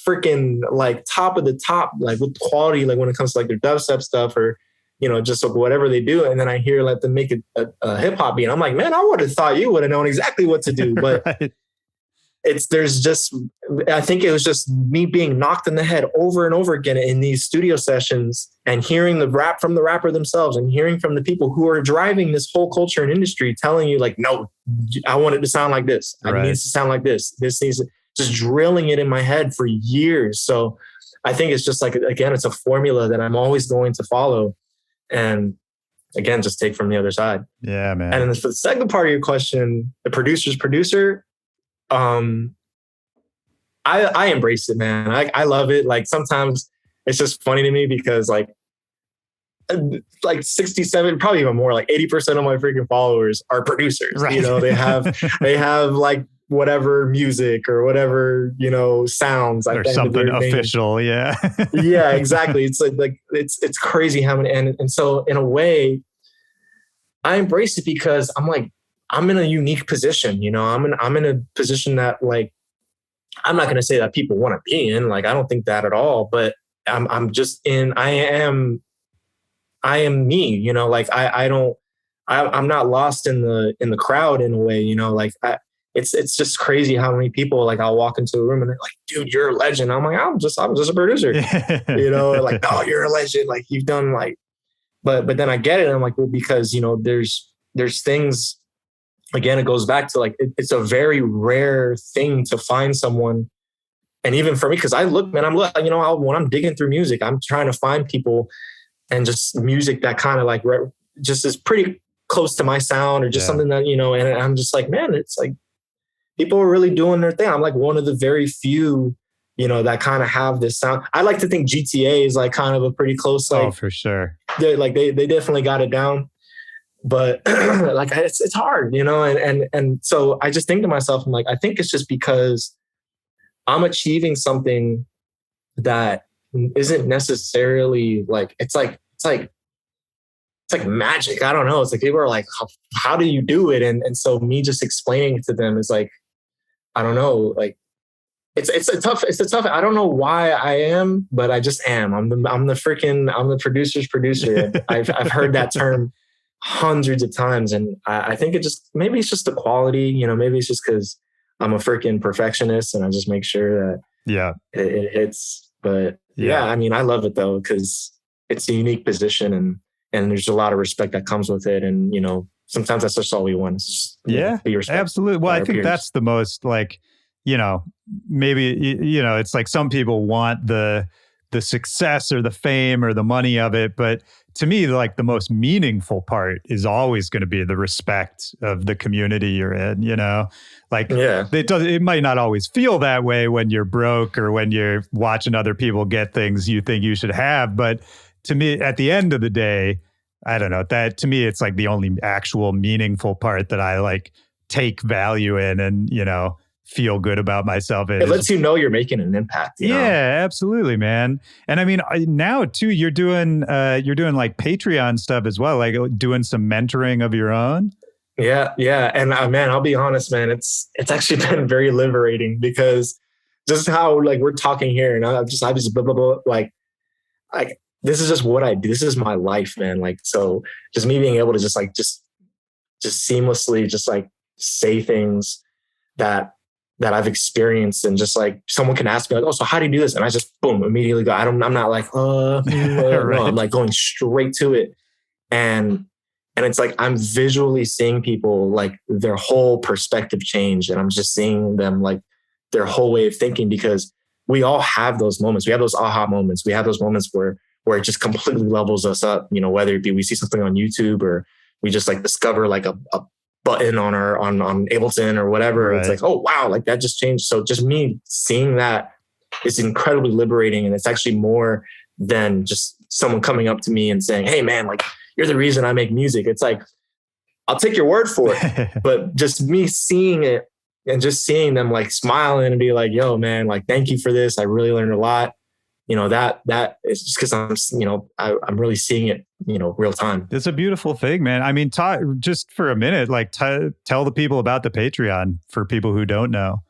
freaking like top of the top, like with quality, like when it comes to like their dubstep stuff or, you know, just like whatever they do. And then I hear like them make a hip hop beat. I'm like, man, I would have thought you would have known exactly what to do. But right. I think it was just me being knocked in the head over and over again in these studio sessions, and hearing the rap from the rapper themselves and hearing from the people who are driving this whole culture and industry telling you like, no, I want it to sound like this. It needs to sound like this. This needs to, just drilling it in my head for years. So I think it's just like, again, it's a formula that I'm always going to follow. And again, just take from the other side. Yeah, man. And then for the second part of your question, the producer's producer, I embrace it, man. I love it. Like sometimes it's just funny to me because like 67, probably even more, like 80% of my freaking followers are producers. Right. You know, they have like whatever music or whatever, you know, sounds or something official. Name. Yeah. Yeah, exactly. It's like it's crazy how many, and so in a way I embrace it because I'm like, I'm in a unique position, you know, I'm in a position that like, I'm not going to say that people want to be in, like, I don't think that at all, but I'm just in, I am me, you know, like I'm not lost in the crowd in a way, you know, like it's just crazy how many people, like I'll walk into a room and they're like, dude, you're a legend. I'm like, I'm just a producer, you know, like, oh, you're a legend. Like you've done like, but then I get it. And I'm like, well, because, you know, there's things, again, it goes back to like, it's a very rare thing to find someone. And even for me, cause I'm you know, when I'm digging through music, I'm trying to find people and just music that kind of like just is pretty close to my sound or just something that, you know, and I'm just like, man, it's like people are really doing their thing. I'm like one of the very few, you know, that kind of have this sound. I like to think GTA is like kind of a pretty close, like, oh, for sure. They definitely got it down, but like it's hard, you know? And so I just think to myself, I'm like, I think it's just because I'm achieving something that isn't necessarily like, it's like magic. I don't know. It's like people are like, how do you do it? And so me just explaining it to them is like, I don't know, like it's a tough, I don't know why I am, but I just am. I'm the producer's producer. I've heard that term hundreds of times. And I think maybe it's just the quality, you know, maybe it's just because I'm a freaking perfectionist and I just make sure that it hits. But yeah, I mean, I love it though, because it's a unique position and there's a lot of respect that comes with it. And, you know, sometimes that's just all we want. It's just, be respectful. Absolutely. Well, I think that's the most like, you know, maybe, you know, it's like some people want the success or the fame or the money of it. But to me, like the most meaningful part is always going to be the respect of the community you're in, you know, like it might not always feel that way when you're broke or when you're watching other people get things you think you should have. But to me, at the end of the day, I don't know, that to me, it's like the only actual meaningful part that I like take value in and, you know, feel good about myself. It lets you know you're making an impact. You know? Absolutely, man. And I mean, now too, you're doing like Patreon stuff as well, like doing some mentoring of your own. Yeah. And man, I'll be honest, man, it's actually been very liberating because just how like we're talking here and I just blah, blah, blah, like this is just what I do. This is my life, man. Like, so just me being able to just seamlessly just like say things that that I've experienced, and just like someone can ask me like, oh, so how do you do this? And I just boom, immediately go. I'm not like, Right. no, I'm like going straight to it. And it's like, I'm visually seeing people like their whole perspective change. And I'm just seeing them like their whole way of thinking, because we all have those moments. We have those aha moments. We have those moments where it just completely levels us up, you know, whether it be we see something on YouTube or we just like discover like a button on Ableton or whatever. Right. It's like, oh, wow, like that just changed. So just me seeing that is incredibly liberating. And it's actually more than just someone coming up to me and saying, hey man, like you're the reason I make music. It's like, I'll take your word for it, but just me seeing it and just seeing them like smiling and be like, yo man, like, thank you for this. I really learned a lot. You know, that is just because I'm really seeing it, you know, real time. It's a beautiful thing, man. I mean, just for a minute, like tell the people about the Patreon for people who don't know.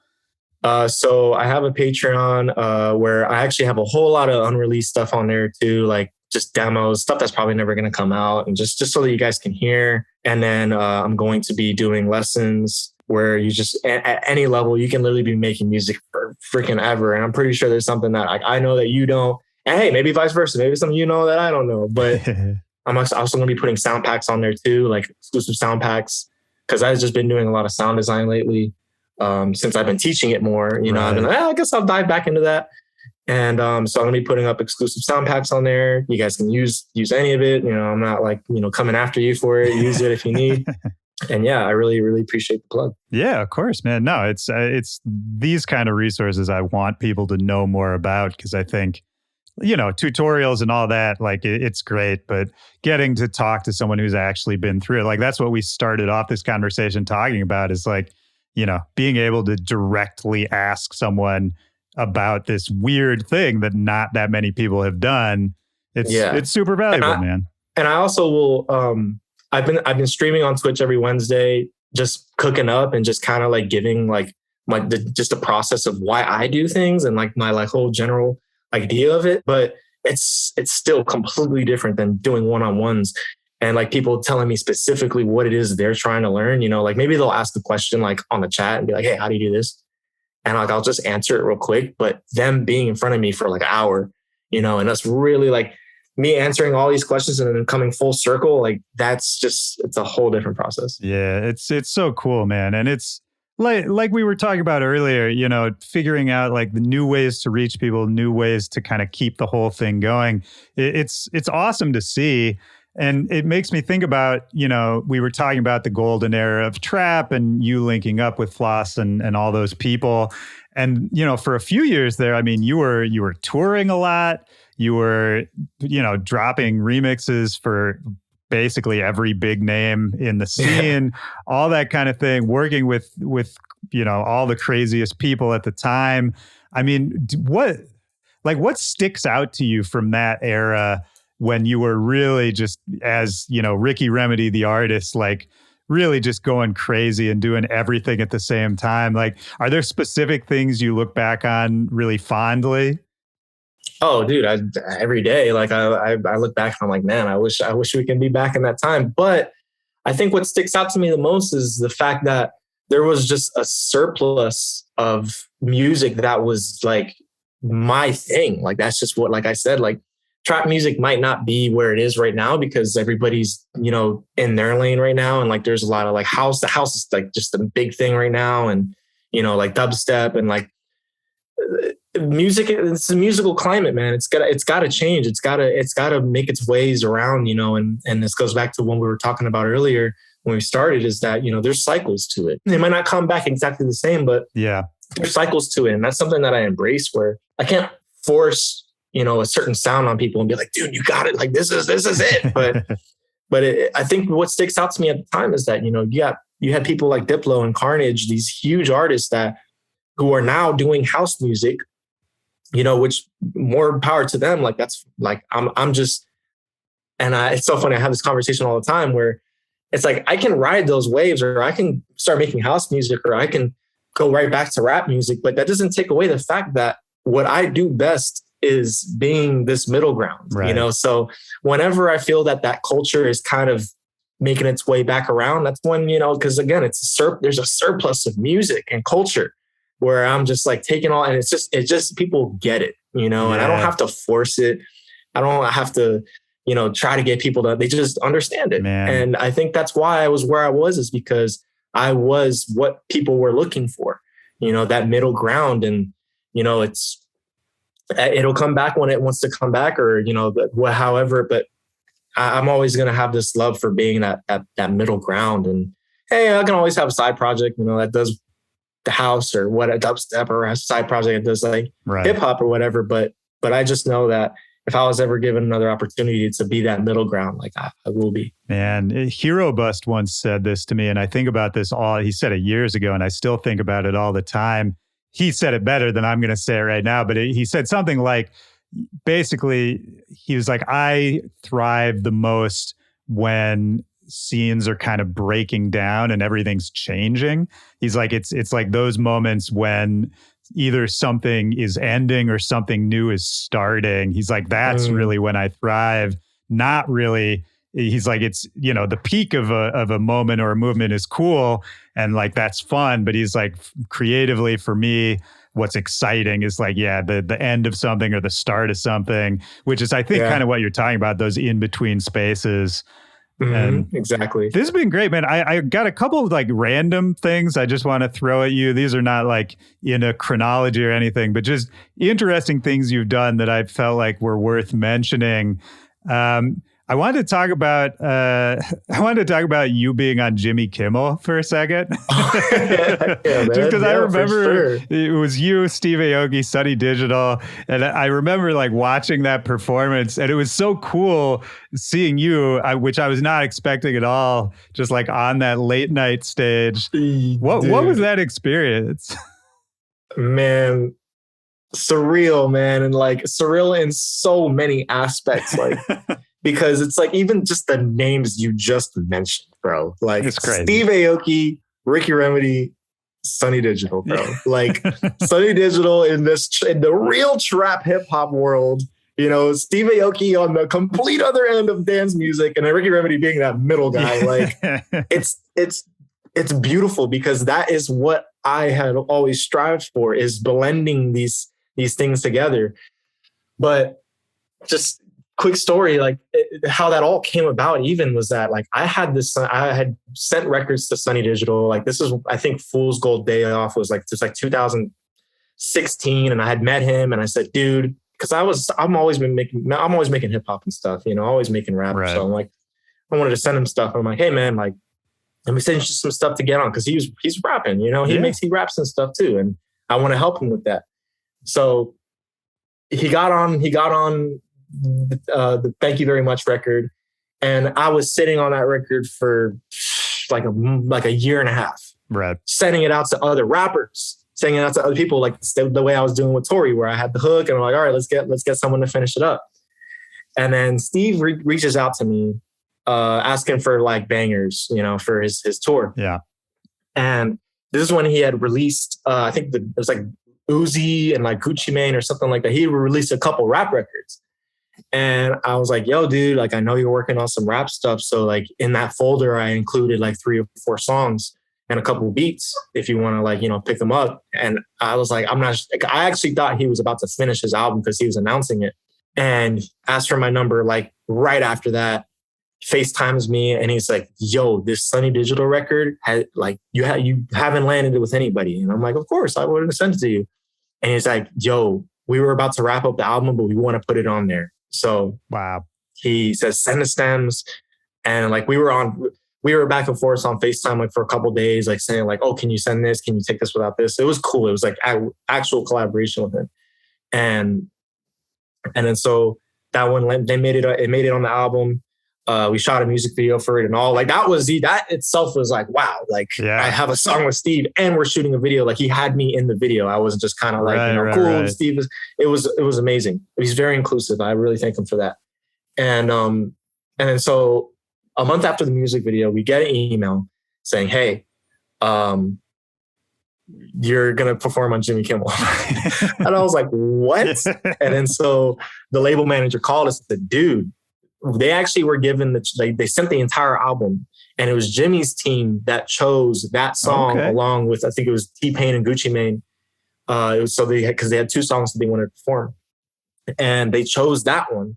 So I have a Patreon where I actually have a whole lot of unreleased stuff on there too, like just demos, stuff that's probably never going to come out, and just so that you guys can hear. And then I'm going to be doing lessons where you just, at any level, you can literally be making music for freaking ever. And I'm pretty sure there's something that I know that you don't. And hey, maybe vice versa. Maybe something you know that I don't know. But I'm also going to be putting sound packs on there too, like exclusive sound packs, because I've just been doing a lot of sound design lately. Since I've been teaching it more, you know, I've been like, I guess I'll dive back into that. And so I'm going to be putting up exclusive sound packs on there. You guys can use any of it. You know, I'm not like, you know, coming after you for it. Use it if you need. And yeah, I really, really appreciate the plug. Yeah, of course, man. No, it's these kind of resources I want people to know more about, because I think, you know, tutorials and all that, like it's great, but getting to talk to someone who's actually been through it, like that's what we started off this conversation talking about, is like, you know, being able to directly ask someone about this weird thing that not that many people have done. It's super valuable, man. And I also will, I've been streaming on Twitch every Wednesday, just cooking up and just kind of like giving like just the process of why I do things and like my like whole general idea of it. But it's still completely different than doing one-on-ones. And like people telling me specifically what it is they're trying to learn, you know, like maybe they'll ask the question like on the chat and be like, hey, how do you do this? And like, I'll just answer it real quick, but them being in front of me for like an hour, you know, and that's really like me answering all these questions and then coming full circle. Like it's a whole different process. Yeah. It's so cool, man. And it's like we were talking about earlier, you know, figuring out like the new ways to reach people, new ways to kind of keep the whole thing going. It's awesome to see. And it makes me think about, you know, we were talking about the golden era of trap and you linking up with Floss and all those people. And, you know, for a few years there, I mean, you were touring a lot. You were, you know, dropping remixes for basically every big name in the scene, all that kind of thing, working with, you know, all the craziest people at the time. I mean, what sticks out to you from that era when you were really just, as, you know, Ricky Remedy, the artist, like really just going crazy and doing everything at the same time? Like, are there specific things you look back on really fondly? Oh, dude, every day, like I look back and I'm like, man, I wish we could be back in that time. But I think what sticks out to me the most is the fact that there was just a surplus of music that was like my thing. Like, that's just what, like I said, like trap music might not be where it is right now because everybody's, you know, in their lane right now. And like, there's a lot of like the house is like just a big thing right now. And, you know, like dubstep and like music, it's a musical climate, man. It's got to change. It's got to make its ways around, you know, and this goes back to what we were talking about earlier when we started, is that, you know, there's cycles to it. They might not come back exactly the same, but yeah, there's cycles to it. And that's something that I embrace, where I can't force, you know, a certain sound on people and be like, dude, you got it. Like, this is it. But I think what sticks out to me at the time is that, you know, you had people like Diplo and Carnage, these huge artists who are now doing house music, you know, which more power to them. Like, that's like, I'm just, and it's so funny. I have this conversation all the time where it's like, I can ride those waves, or I can start making house music, or I can go right back to rap music. But that doesn't take away the fact that what I do best is being this middle ground, right? You know? So whenever I feel that culture is kind of making its way back around, that's when, you know, because again, there's a surplus of music and culture where I'm just like taking all, and it's just people get it, and I don't have to force it. I don't have to, try to get people to, they just understand it. Man. And I think that's why I was where I was, is because I was what people were looking for, that middle ground. And, it'll come back when it wants to come back, or, however, but I'm always going to have this love for being that middle ground. And hey, I can always have a side project, that does the house or what, a dubstep, or a side project that does like hip hop or whatever. But I just know that if I was ever given another opportunity to be that middle ground, like I will be. Man, Hero Bust once said this to me, and I think about this he said it years ago, and I still think about it all the time. He said it better than I'm going to say it right now, but he said something like, basically, he was like, I thrive the most when scenes are kind of breaking down and everything's changing. He's like, it's like those moments when either something is ending or something new is starting. He's like, that's really when I thrive. Not really. He's like, it's, the peak of a moment or a movement is cool. And like, that's fun. But he's like, creatively for me, what's exciting is like, the end of something or the start of something, which is, I think, kind of what you're talking about, those in-between spaces. And exactly. This has been great, man. I got a couple of like random things I just want to throw at you. These are not like in a chronology or anything, but just interesting things you've done that I felt like were worth mentioning. I wanted to talk about you being on Jimmy Kimmel for a second. Just because I remember it was you, Steve Aoki, Sonny Digital, and I remember like watching that performance, and it was so cool seeing you, which I was not expecting at all, just like on that late night stage. What was that experience? Man, surreal, man, and like surreal in so many aspects, like. Because it's like, even just the names you just mentioned, bro. Like Steve Aoki, Ricky Remedy, Sonny Digital, bro. Like Sonny Digital in the real trap hip hop world, Steve Aoki on the complete other end of dance music, and then Ricky Remedy being that middle guy. Like it's beautiful, because that is what I had always strived for, is blending these things together. But just quick story, like how that all came about even was that like I had sent records to Sonny Digital. Like this is, I think Fool's Gold Day Off was like, just like 2016. And I had met him and I said, dude, because I'm always making hip hop and stuff, always making rap. Right. So I'm like, I wanted to send him stuff. I'm like, hey man, like, let me send you some stuff to get on. Cause he's rapping, he raps and stuff too. And I want to help him with that. So he got on the Thank You Very Much record, and I was sitting on that record for like a year and a half, right? Sending it out to other rappers, sending it out to other people, like the way I was doing with Tory, where I had the hook and I'm like, all right, let's get someone to finish it up. And then Steve reaches out to me, asking for like bangers, for his tour. Yeah. And this is when he had released, I think it was like Uzi and like Gucci Mane or something like that. He released a couple rap records. And I was like, yo, dude, like, I know you're working on some rap stuff. So like in that folder, I included like 3 or 4 songs and a couple of beats if you want to like, pick them up. And I was like, I actually thought he was about to finish his album because he was announcing it, and asked for my number. Like right after that, FaceTimes me and he's like, yo, this Sonny Digital record had like, you haven't landed it with anybody. And I'm like, of course, I would have sent it to you. And he's like, yo, we were about to wrap up the album, but we want to put it on there. So wow, he says, send the stems. And like, we were back and forth on FaceTime, like for a couple of days, like saying like, oh, can you send this? Can you take this without this? It was cool. It was like actual collaboration with him. And then, so that one, it made it on the album. We shot a music video for it and all. Like that itself was like, wow, like I have a song with Steve and we're shooting a video. Like he had me in the video. I wasn't just kind of like, cool. Right. Steve it was amazing. He's very inclusive. I really thank him for that. And then so a month after the music video, we get an email saying, hey, you're going to perform on Jimmy Kimmel. And I was like, what? And then so the label manager called us and said, dude, they actually were given they sent the entire album, and it was Jimmy's team that chose that song along with, I think it was T-Pain and Gucci Mane. It was because they had 2 songs that they wanted to perform, and they chose that one.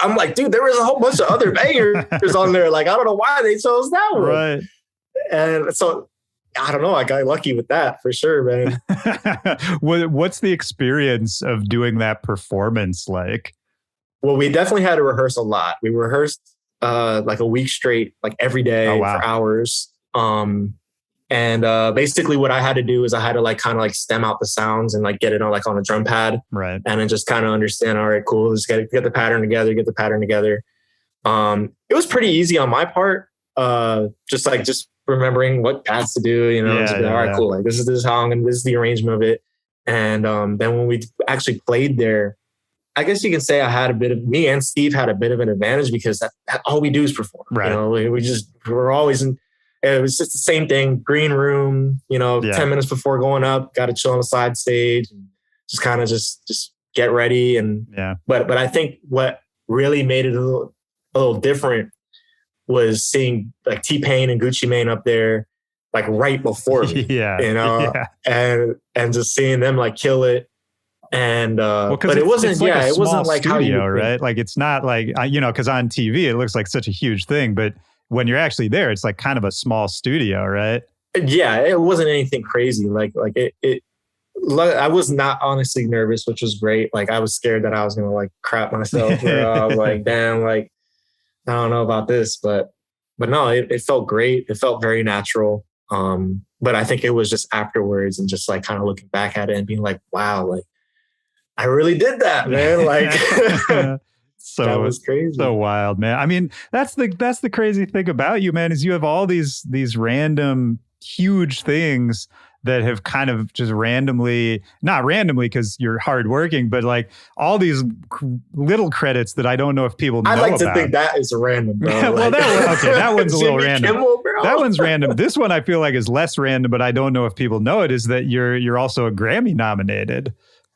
I'm like, dude, there was a whole bunch of other bangers on there. Like, I don't know why they chose that one. Right. And so I don't know. I got lucky with that for sure, man. What's the experience of doing that performance like? Well, we definitely had to rehearse a lot. We rehearsed like a week straight, like every day for hours. And basically what I had to do is I had to like kind of like stem out the sounds and like get it on like on a drum pad. Right. And then just kind of understand, all right, cool. Just get the pattern together, It was pretty easy on my part. Just remembering what pads to do, you know, all right, cool. Like this is how I'm going to, this is the arrangement of it. And then when we actually played there, I guess you can say me and Steve had a bit of an advantage because that all we do is perform. Right. You know, we're always in, it was just the same thing, green room, you know, 10 minutes before going up, got to chill on the side stage and just kind of just get ready. And, but I think what really made it a little different was seeing like T-Pain and Gucci Mane up there, like right before me, you know, and just seeing them like kill it. And, but it wasn't, like it wasn't like studio, how you right? Like, it's not like, you know, cause on TV, it looks like such a huge thing, but when you're actually there, it's like kind of a small studio, right? Yeah, it wasn't anything crazy. Like I was not honestly nervous, which was great. Like I was scared that I was going to like crap myself. I was like, damn, like, I don't know about this, but no, it felt great. It felt very natural. But I think it was just afterwards and just like kind of looking back at it and being like, wow, like I really did that, man. Like so that was crazy. So wild, man. I mean, that's the crazy thing about you, man, is you have all these random huge things that have kind of just not randomly because you're hardworking, but like all these little credits that I don't know if people know about. I like to think that is random, bro. Well, that one's a little random. Kimmel, bro. That one's random. This one I feel like is less random, but I don't know if people know it, is that you're also a Grammy nominated,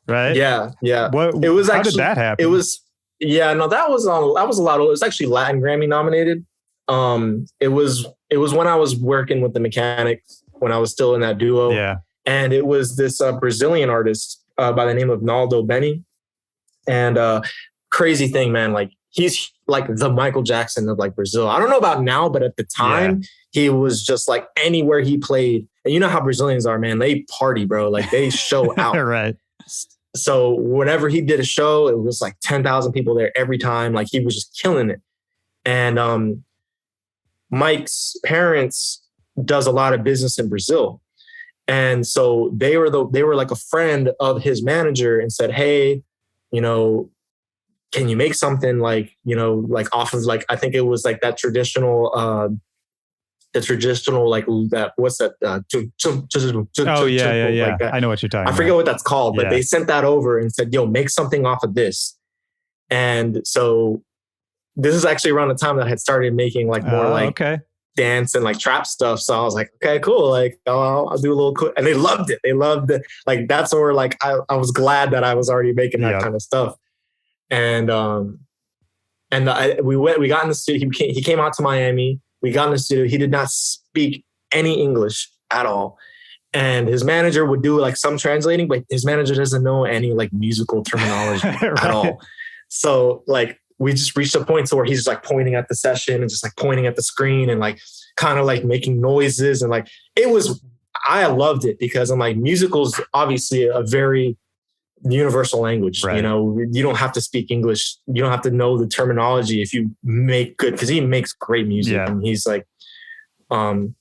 right? Yeah. How did that happen? It was, that was a lot of, it was actually Latin Grammy nominated. It was when I was working with the Mechanics, when I was still in that duo. Yeah. And it was this Brazilian artist by the name of Naldo Benny. And crazy thing, man, like he's like the Michael Jackson of like Brazil. I don't know about now, but at the time he was just like anywhere he played. And you know how Brazilians are, man. They party, bro. Like they show out. Right. So whenever he did a show, it was like 10,000 people there every time. Like he was just killing it. And Mike's parents does a lot of business in Brazil. And so they were like a friend of his manager and said, hey, you know, can you make something like, you know, like off of like, I think it was like that traditional, like that, what's that? Yeah. Like that. I know what you're talking about. I forget what that's called, but they sent that over and said, yo, make something off of this. And so this is actually around the time that I had started making like more dance and like trap stuff. So I was like, okay, cool. Like I'll do a little quick. And they loved it. They loved it. Like that's where like I was glad that I was already making that kind of stuff. And we got in the studio. He came out to Miami. We got in the studio. He did not speak any English at all. And his manager would do like some translating, but his manager doesn't know any like musical terminology at all. So like we just reached a point to where he's like pointing at the session and just like pointing at the screen and like kind of like making noises. And like I loved it because I'm like, musical's obviously a very universal language. Right. You know, you don't have to speak English. You don't have to know the terminology if you make good, because he makes great music. Yeah. And he's like, and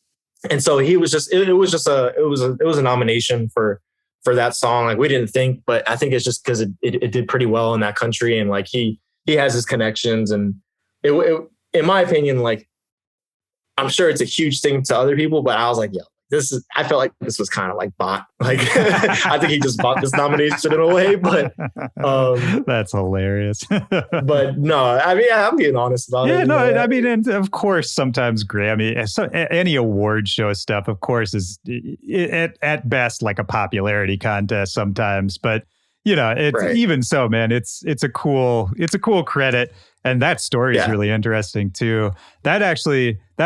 so he was just, it was a nomination for that song. Like we didn't think, but I think it's just because it did pretty well in that country. And like he has his connections, and it in my opinion, like I'm sure it's a huge thing to other people, but I was like, I felt like this was kind of like bought. Like I think he just bought this nomination in a way, but that's hilarious. But no, I mean, I'm being honest about it. Yeah, no, I mean, and of course, sometimes Grammy, any award show stuff, of course, is at best like a popularity contest sometimes, but you know, it's even so, man, it's a cool credit. And that story is really interesting too. That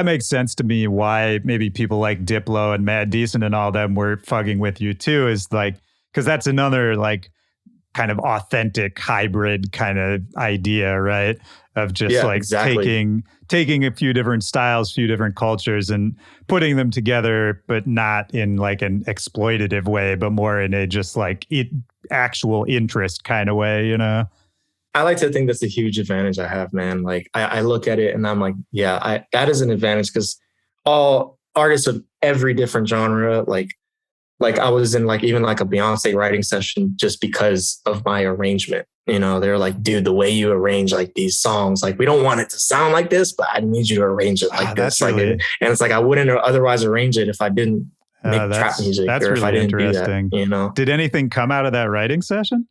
makes sense to me why maybe people like Diplo and Mad Decent and all them were fucking with you too, is like, because that's another like kind of authentic hybrid kind of idea, right? Of just like exactly. taking a few different styles, few different cultures and putting them together, but not in like an exploitative way, but more in a just like actual interest kind of way, you know? I like to think that's a huge advantage I have, man. Like I look at it and I'm like, yeah, that is an advantage because all artists of every different genre, like I was in like even like a Beyonce writing session just because of my arrangement. You know, they're like, dude, the way you arrange like these songs, like we don't want it to sound like this, but I need you to arrange it like this. That's Like, really, and it's like I wouldn't otherwise arrange it if I didn't make trap music that's or if I really didn't do that. interesting. You know, Did anything come out of that writing session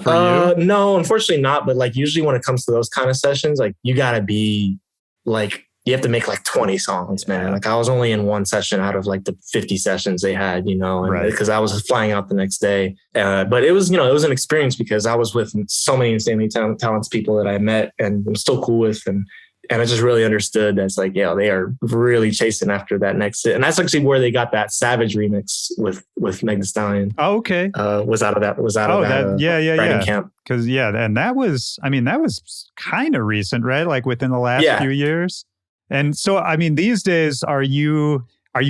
for you? No, unfortunately not. But like usually when it comes to those kind of sessions, like you gotta be like you have to make like 20 songs, man. Like I was only in one session out of like the 50 sessions they had, you know, and because I was flying out the next day. But it was, you know, it was an experience because I was with so many insanely talented people that I met and I'm still cool with. And I just really understood that's like, yeah, they are really chasing after that next hit. And that's actually where they got that Savage remix with Meg Thee Stallion. Oh, okay. Was out of that writing camp. Because and that was kind of recent, right? Like within the last few years. And so, I mean, these days, are you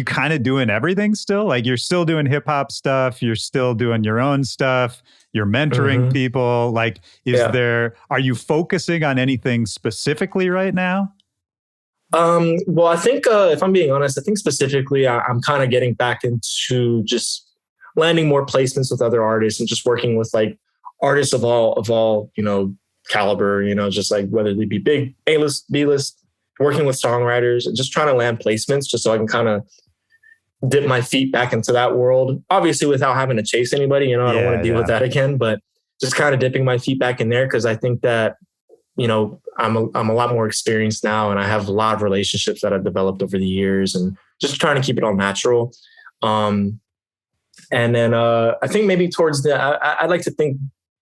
kind of doing everything still? Like you're still doing hip hop stuff, you're still doing your own stuff, you're mentoring people. Like, are you focusing on anything specifically right now? Well, I think if I'm being honest, I think specifically I'm kind of getting back into just landing more placements with other artists and just working with like artists of all, you know, caliber, you know, just like whether they be big, A-list, B-list, working with songwriters and just trying to land placements just so I can kind of dip my feet back into that world. Obviously without having to chase anybody, you know, I don't want to deal with that again, but just kind of dipping my feet back in there. Cause I think that, you know, I'm a lot more experienced now and I have a lot of relationships that I've developed over the years and just trying to keep it all natural. And then I think maybe I'd like to think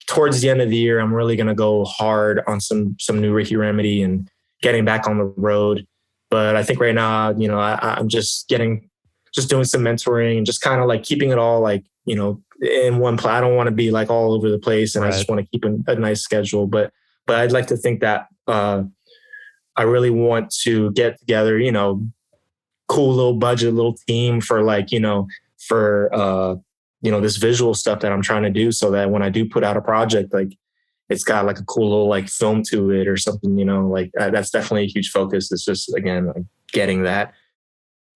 towards the end of the year, I'm really going to go hard on some new Ricky Remedy and getting back on the road. But I think right now, you know, I'm just doing some mentoring and just kind of like keeping it all like, you know, in one place. I don't want to be like all over the place and I just want to keep a nice schedule. But I'd like to think that I really want to get together, you know, cool little budget, little team for like, you know, you know, this visual stuff that I'm trying to do so that when I do put out a project, like it's got like a cool little like film to it or something, you know, like that's definitely a huge focus. It's just, again, like getting that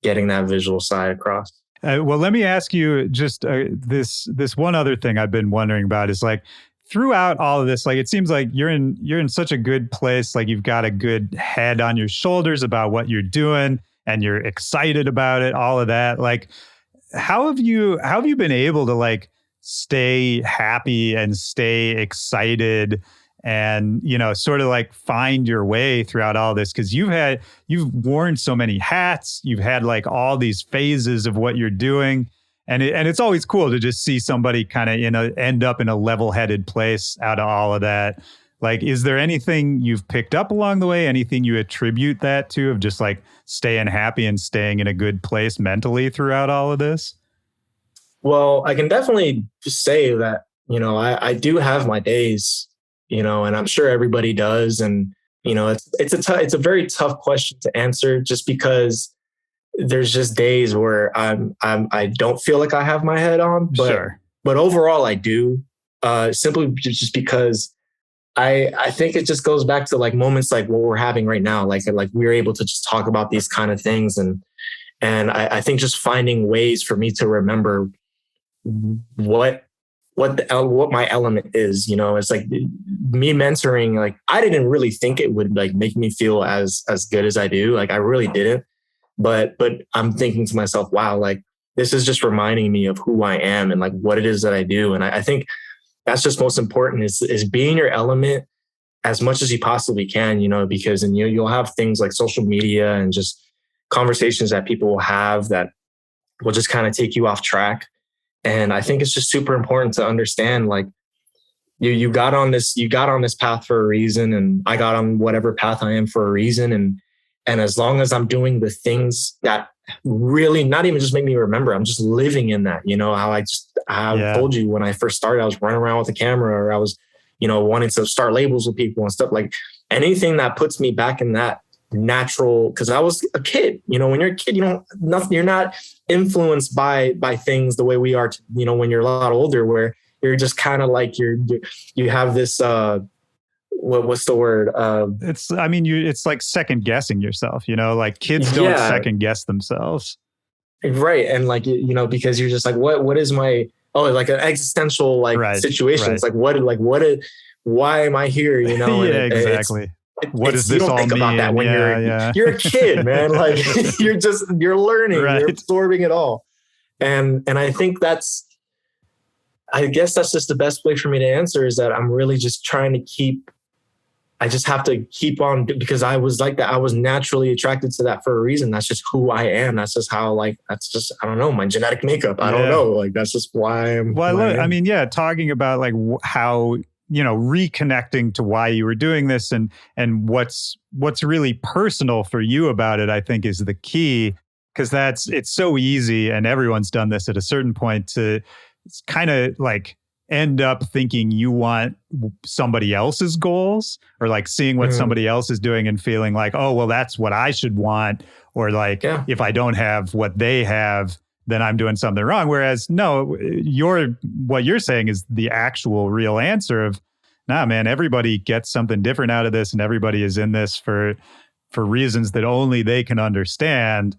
visual side across. Well, let me ask you just this one other thing I've been wondering about is like throughout all of this, like it seems like you're in such a good place. Like you've got a good head on your shoulders about what you're doing and you're excited about it, all of that. Like, how have you been able to like stay happy and stay excited and, you know, sort of like find your way throughout all this? Because you've worn so many hats, you've had like all these phases of what you're doing. And it's always cool to just see somebody kind of end up in a level-headed place out of all of that. Like, is there anything you've picked up along the way? Anything you attribute that to of just like staying happy and staying in a good place mentally throughout all of this? Well, I can definitely say that, you know, I do have my days, you know, and I'm sure everybody does. And, you know, it's a very tough question to answer just because there's just days where I don't feel like I have my head on, but overall I do, simply just because I think it just goes back to like moments like what we're having right now. Like we're able to just talk about these kind of things. And I think just finding ways for me to remember what my element is, you know, it's like me mentoring, like I didn't really think it would like make me feel as good as I do. Like I really didn't, but I'm thinking to myself, wow, like this is just reminding me of who I am and like what it is that I do. And I think that's just most important is being your element as much as you possibly can, you know, because and you'll have things like social media and just conversations that people will have that will just kind of take you off track. And I think it's just super important to understand, like you got on this path for a reason, and I got on whatever path I am for a reason. And as long as I'm doing the things that really not even just make me remember. I'm just living in that, you know, how I told you when I first started, I was running around with a camera, or I was, you know, wanting to start labels with people and stuff. Like anything that puts me back in that natural, because I was a kid, you know, when you're a kid, you're not influenced by things the way we are, you know, when you're a lot older, where you're just kind of like you have this, what's the word? It's like second guessing yourself, you know, like kids don't second guess themselves. Right. And like, you know, because you're just like, what is my, like an existential situation. Right. It's like, why am I here? You know? Yeah, exactly. What does this all mean? You don't think about that when you're a kid, man. Like you're learning, right. You're absorbing it all. And I think I guess that's just the best way for me to answer, is that I'm really just trying to I just have to keep on, because I was like that. I was naturally attracted to that for a reason. That's just who I am. That's just how, that's just, I don't know, my genetic makeup. I don't know. Like, that's just why I'm. Well, I mean, talking about like how, you know, reconnecting to why you were doing this and what's really personal for you about it, I think is the key, because it's so easy, and everyone's done this at a certain point, to kind of like end up thinking you want somebody else's goals, or like seeing what somebody else is doing and feeling like, oh, well, that's what I should want. Or like, if I don't have what they have, then I'm doing something wrong. Whereas no, what you're saying is the actual real answer of, nah, man, everybody gets something different out of this, and everybody is in this for reasons that only they can understand.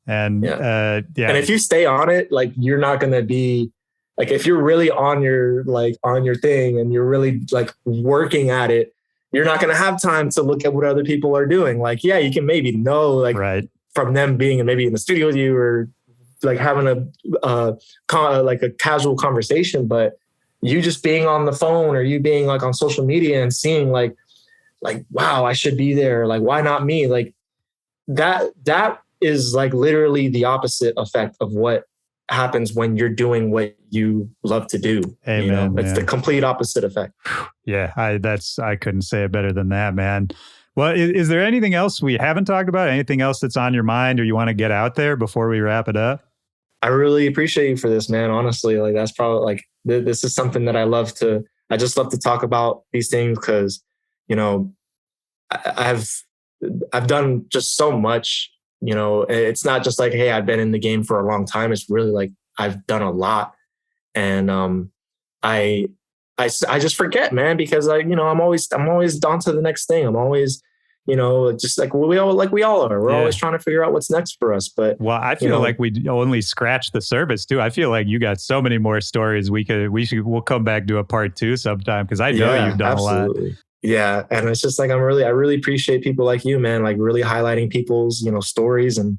And and if you stay on it, like, you're not going to be like, if you're really on your thing and you're really like working at it, you're not going to have time to look at what other people are doing. Like, yeah, you can maybe know, like, from them being maybe in the studio with you, or like having a casual conversation, but you just being on the phone, or you being like on social media and seeing like, wow, I should be there. Like, why not me? Like that is like literally the opposite effect of what happens when you're doing what you love to do. Amen, you know, it's man. the complete opposite effect. Yeah, I couldn't say it better than that, man. Well, is there anything else we haven't talked about? Anything else that's on your mind or you want to get out there before we wrap it up? I really appreciate you for this, man. Honestly, like, that's probably like, this is something that I just love to talk about these things, because, you know, I've done just so much. You know, it's not just like, hey, I've been in the game for a long time. It's really like, I've done a lot. And I just forget, man, because I'm always on to the next thing. I'm always, you know, just like we all are. We're always trying to figure out what's next for us. But I feel like we only scratched the surface too. I feel like you got so many more stories. We'll come back to a part 2 sometime, because I know you've done absolutely. A lot. Yeah. And it's just like, I really appreciate people like you, man, like really highlighting people's, you know, stories. And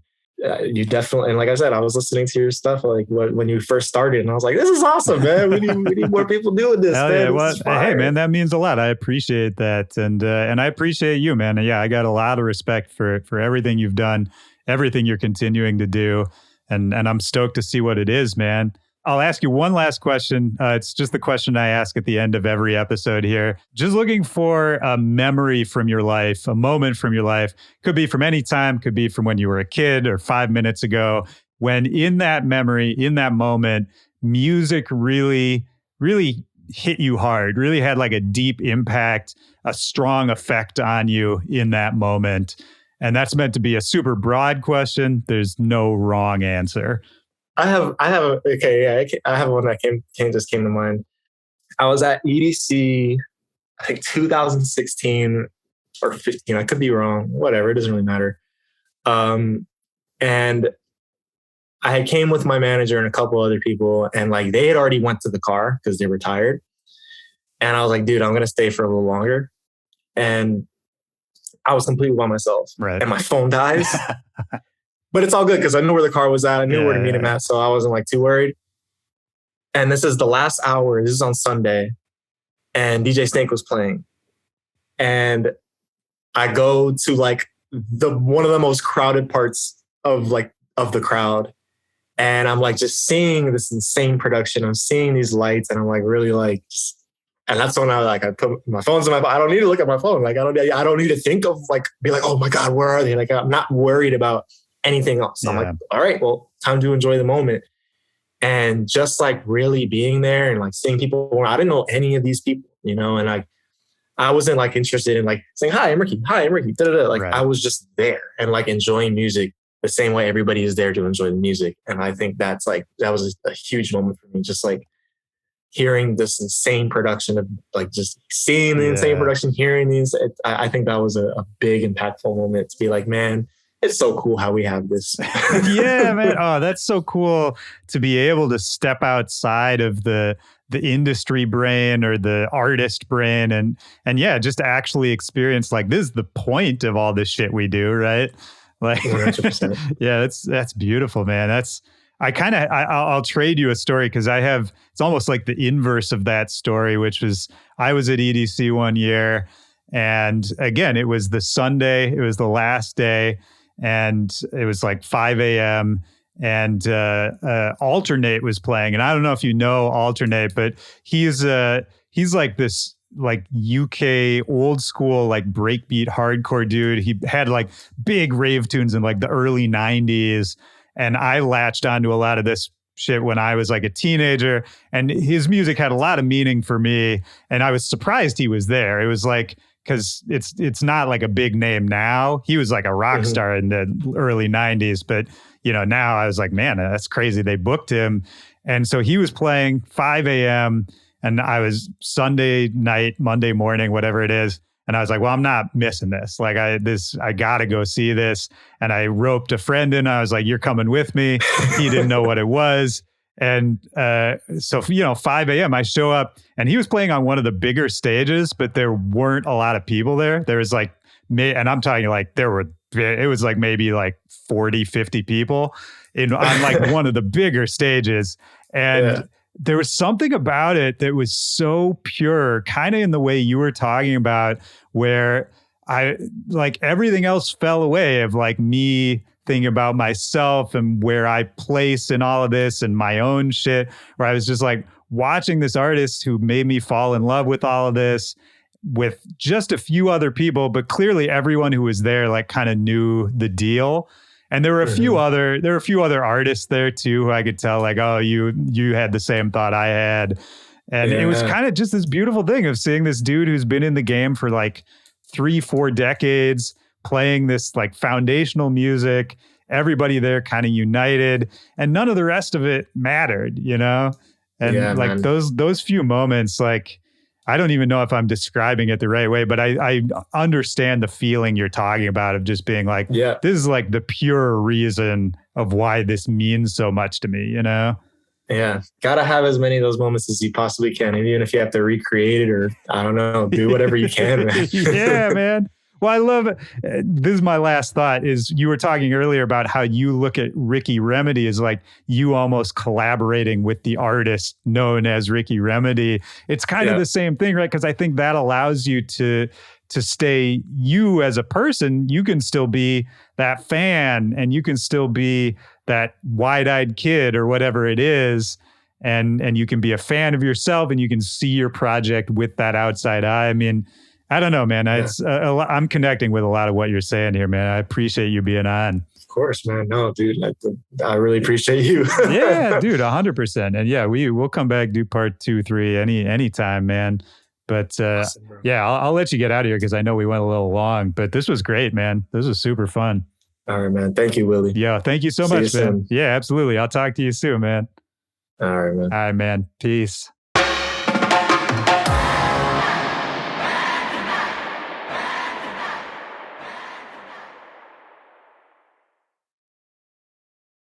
you definitely, and like I said, I was listening to your stuff like when you first started, and I was like, this is awesome, man. We need more people doing this. Hell man. Yeah. Well, hey man, that means a lot. I appreciate that. And I appreciate you, man. And yeah, I got a lot of respect for everything you've done, everything you're continuing to do. And I'm stoked to see what it is, man. I'll ask you one last question. It's just the question I ask at the end of every episode here. Just looking for a memory from your life, a moment from your life. Could be from any time, could be from when you were a kid or 5 minutes ago, when in that memory, in that moment, music really, really hit you hard, really had like a deep impact, a strong effect on you in that moment. And that's meant to be a super broad question. There's no wrong answer. I have one that just came to mind. I was at EDC, I think 2016 or 15. I could be wrong. Whatever, it doesn't really matter. And I came with my manager and a couple other people, and like they had already went to the car because they were tired. And I was like, dude, I'm gonna stay for a little longer. And I was completely by myself. Right. And my phone dies. But it's all good because I knew where the car was at. I knew where to meet him at. So I wasn't like too worried. And this is the last hour. This is on Sunday. And DJ Snake was playing. And I go to like one of the most crowded parts of the crowd. And I'm like just seeing this insane production. I'm seeing these lights, and I'm like really like, and that's when I put my phones in my phone. I don't need to look at my phone. Like I don't need to think of like, be like, oh my God, where are they? Like I'm not worried about anything else. I'm Yeah. like, all right, well, time to enjoy the moment. And just like really being there and like seeing people, I didn't know any of these people, you know, and I wasn't like interested in like saying, hi, I'm Ricky. Hi, I'm Ricky. Da-da-da. Like Right. I was just there and like enjoying music the same way everybody is there to enjoy the music. And I think that was a huge moment for me. Just like hearing this insane production of like just seeing the insane production, hearing these, I think that was a big impactful moment to be like, man, it's so cool how we have this. Yeah, man. Oh, that's so cool to be able to step outside of the industry brain or the artist brain and yeah, just to actually experience like this is the point of all this shit we do, right? Like 100%. Yeah, that's beautiful, man. I'll trade you a story because it's almost like the inverse of that story, which was I was at EDC one year and again, it was the Sunday, it was the last day and it was like 5 a.m. and Alternate was playing. And I don't know if you know Alternate, but he's like this like UK old school like breakbeat hardcore dude. He had like big rave tunes in like the early 90s. And I latched onto a lot of this shit when I was like a teenager. And his music had a lot of meaning for me. And I was surprised he was there. It was like, because it's not like a big name now. He was like a rock star in the early 90s. But, you know, now I was like, man, that's crazy. They booked him. And so he was playing 5 a.m. and I was Sunday night, Monday morning, whatever it is. And I was like, well, I'm not missing this. Like I got to go see this. And I roped a friend in. I was like, you're coming with me. He didn't know what it was. And so, you know, 5 a.m. I show up and he was playing on one of the bigger stages, but there weren't a lot of people there. There was like, and I'm talking like it was like maybe like 40, 50 people on like one of the bigger stages. And there was something about it that was so pure, kind of in the way you were talking about, where I like everything else fell away of like me thinking about myself and where I place in all of this and my own shit, where I was just like watching this artist who made me fall in love with all of this with just a few other people, but clearly everyone who was there like kind of knew the deal. And there were a few other artists there too, who I could tell like, oh, you had the same thought I had. And it was kind of just this beautiful thing of seeing this dude who's been in the game for like 3-4 decades, playing this like foundational music, everybody there kind of united, and none of the rest of it mattered, you know? And like those few moments, like, I don't even know if I'm describing it the right way, but I understand the feeling you're talking about of just being like, this is like the pure reason of why this means so much to me, you know? Yeah. Gotta have as many of those moments as you possibly can. And even if you have to recreate it or, I don't know, do whatever you can, man. Yeah, man. Well, I love it. This is my last thought is you were talking earlier about how you look at Ricky Remedy as like you almost collaborating with the artist known as Ricky Remedy. It's kind of the same thing, right? Because I think that allows you to stay you as a person. You can still be that fan and you can still be that wide-eyed kid or whatever it is. And you can be a fan of yourself and you can see your project with that outside eye. I mean, I don't know, man. It's I'm connecting with a lot of what you're saying here, man. I appreciate you being on. Of course, man. No, dude, I really appreciate you. Yeah, dude, 100%. And yeah, we'll come back, do part 2, 3, anytime, man. But awesome, I'll let you get out of here because I know we went a little long, but this was great, man. This was super fun. All right, man. Thank you, Willy. Yeah, thank you so much, man. Yeah, absolutely. I'll talk to you soon, man. All right, man. All right, man. Peace.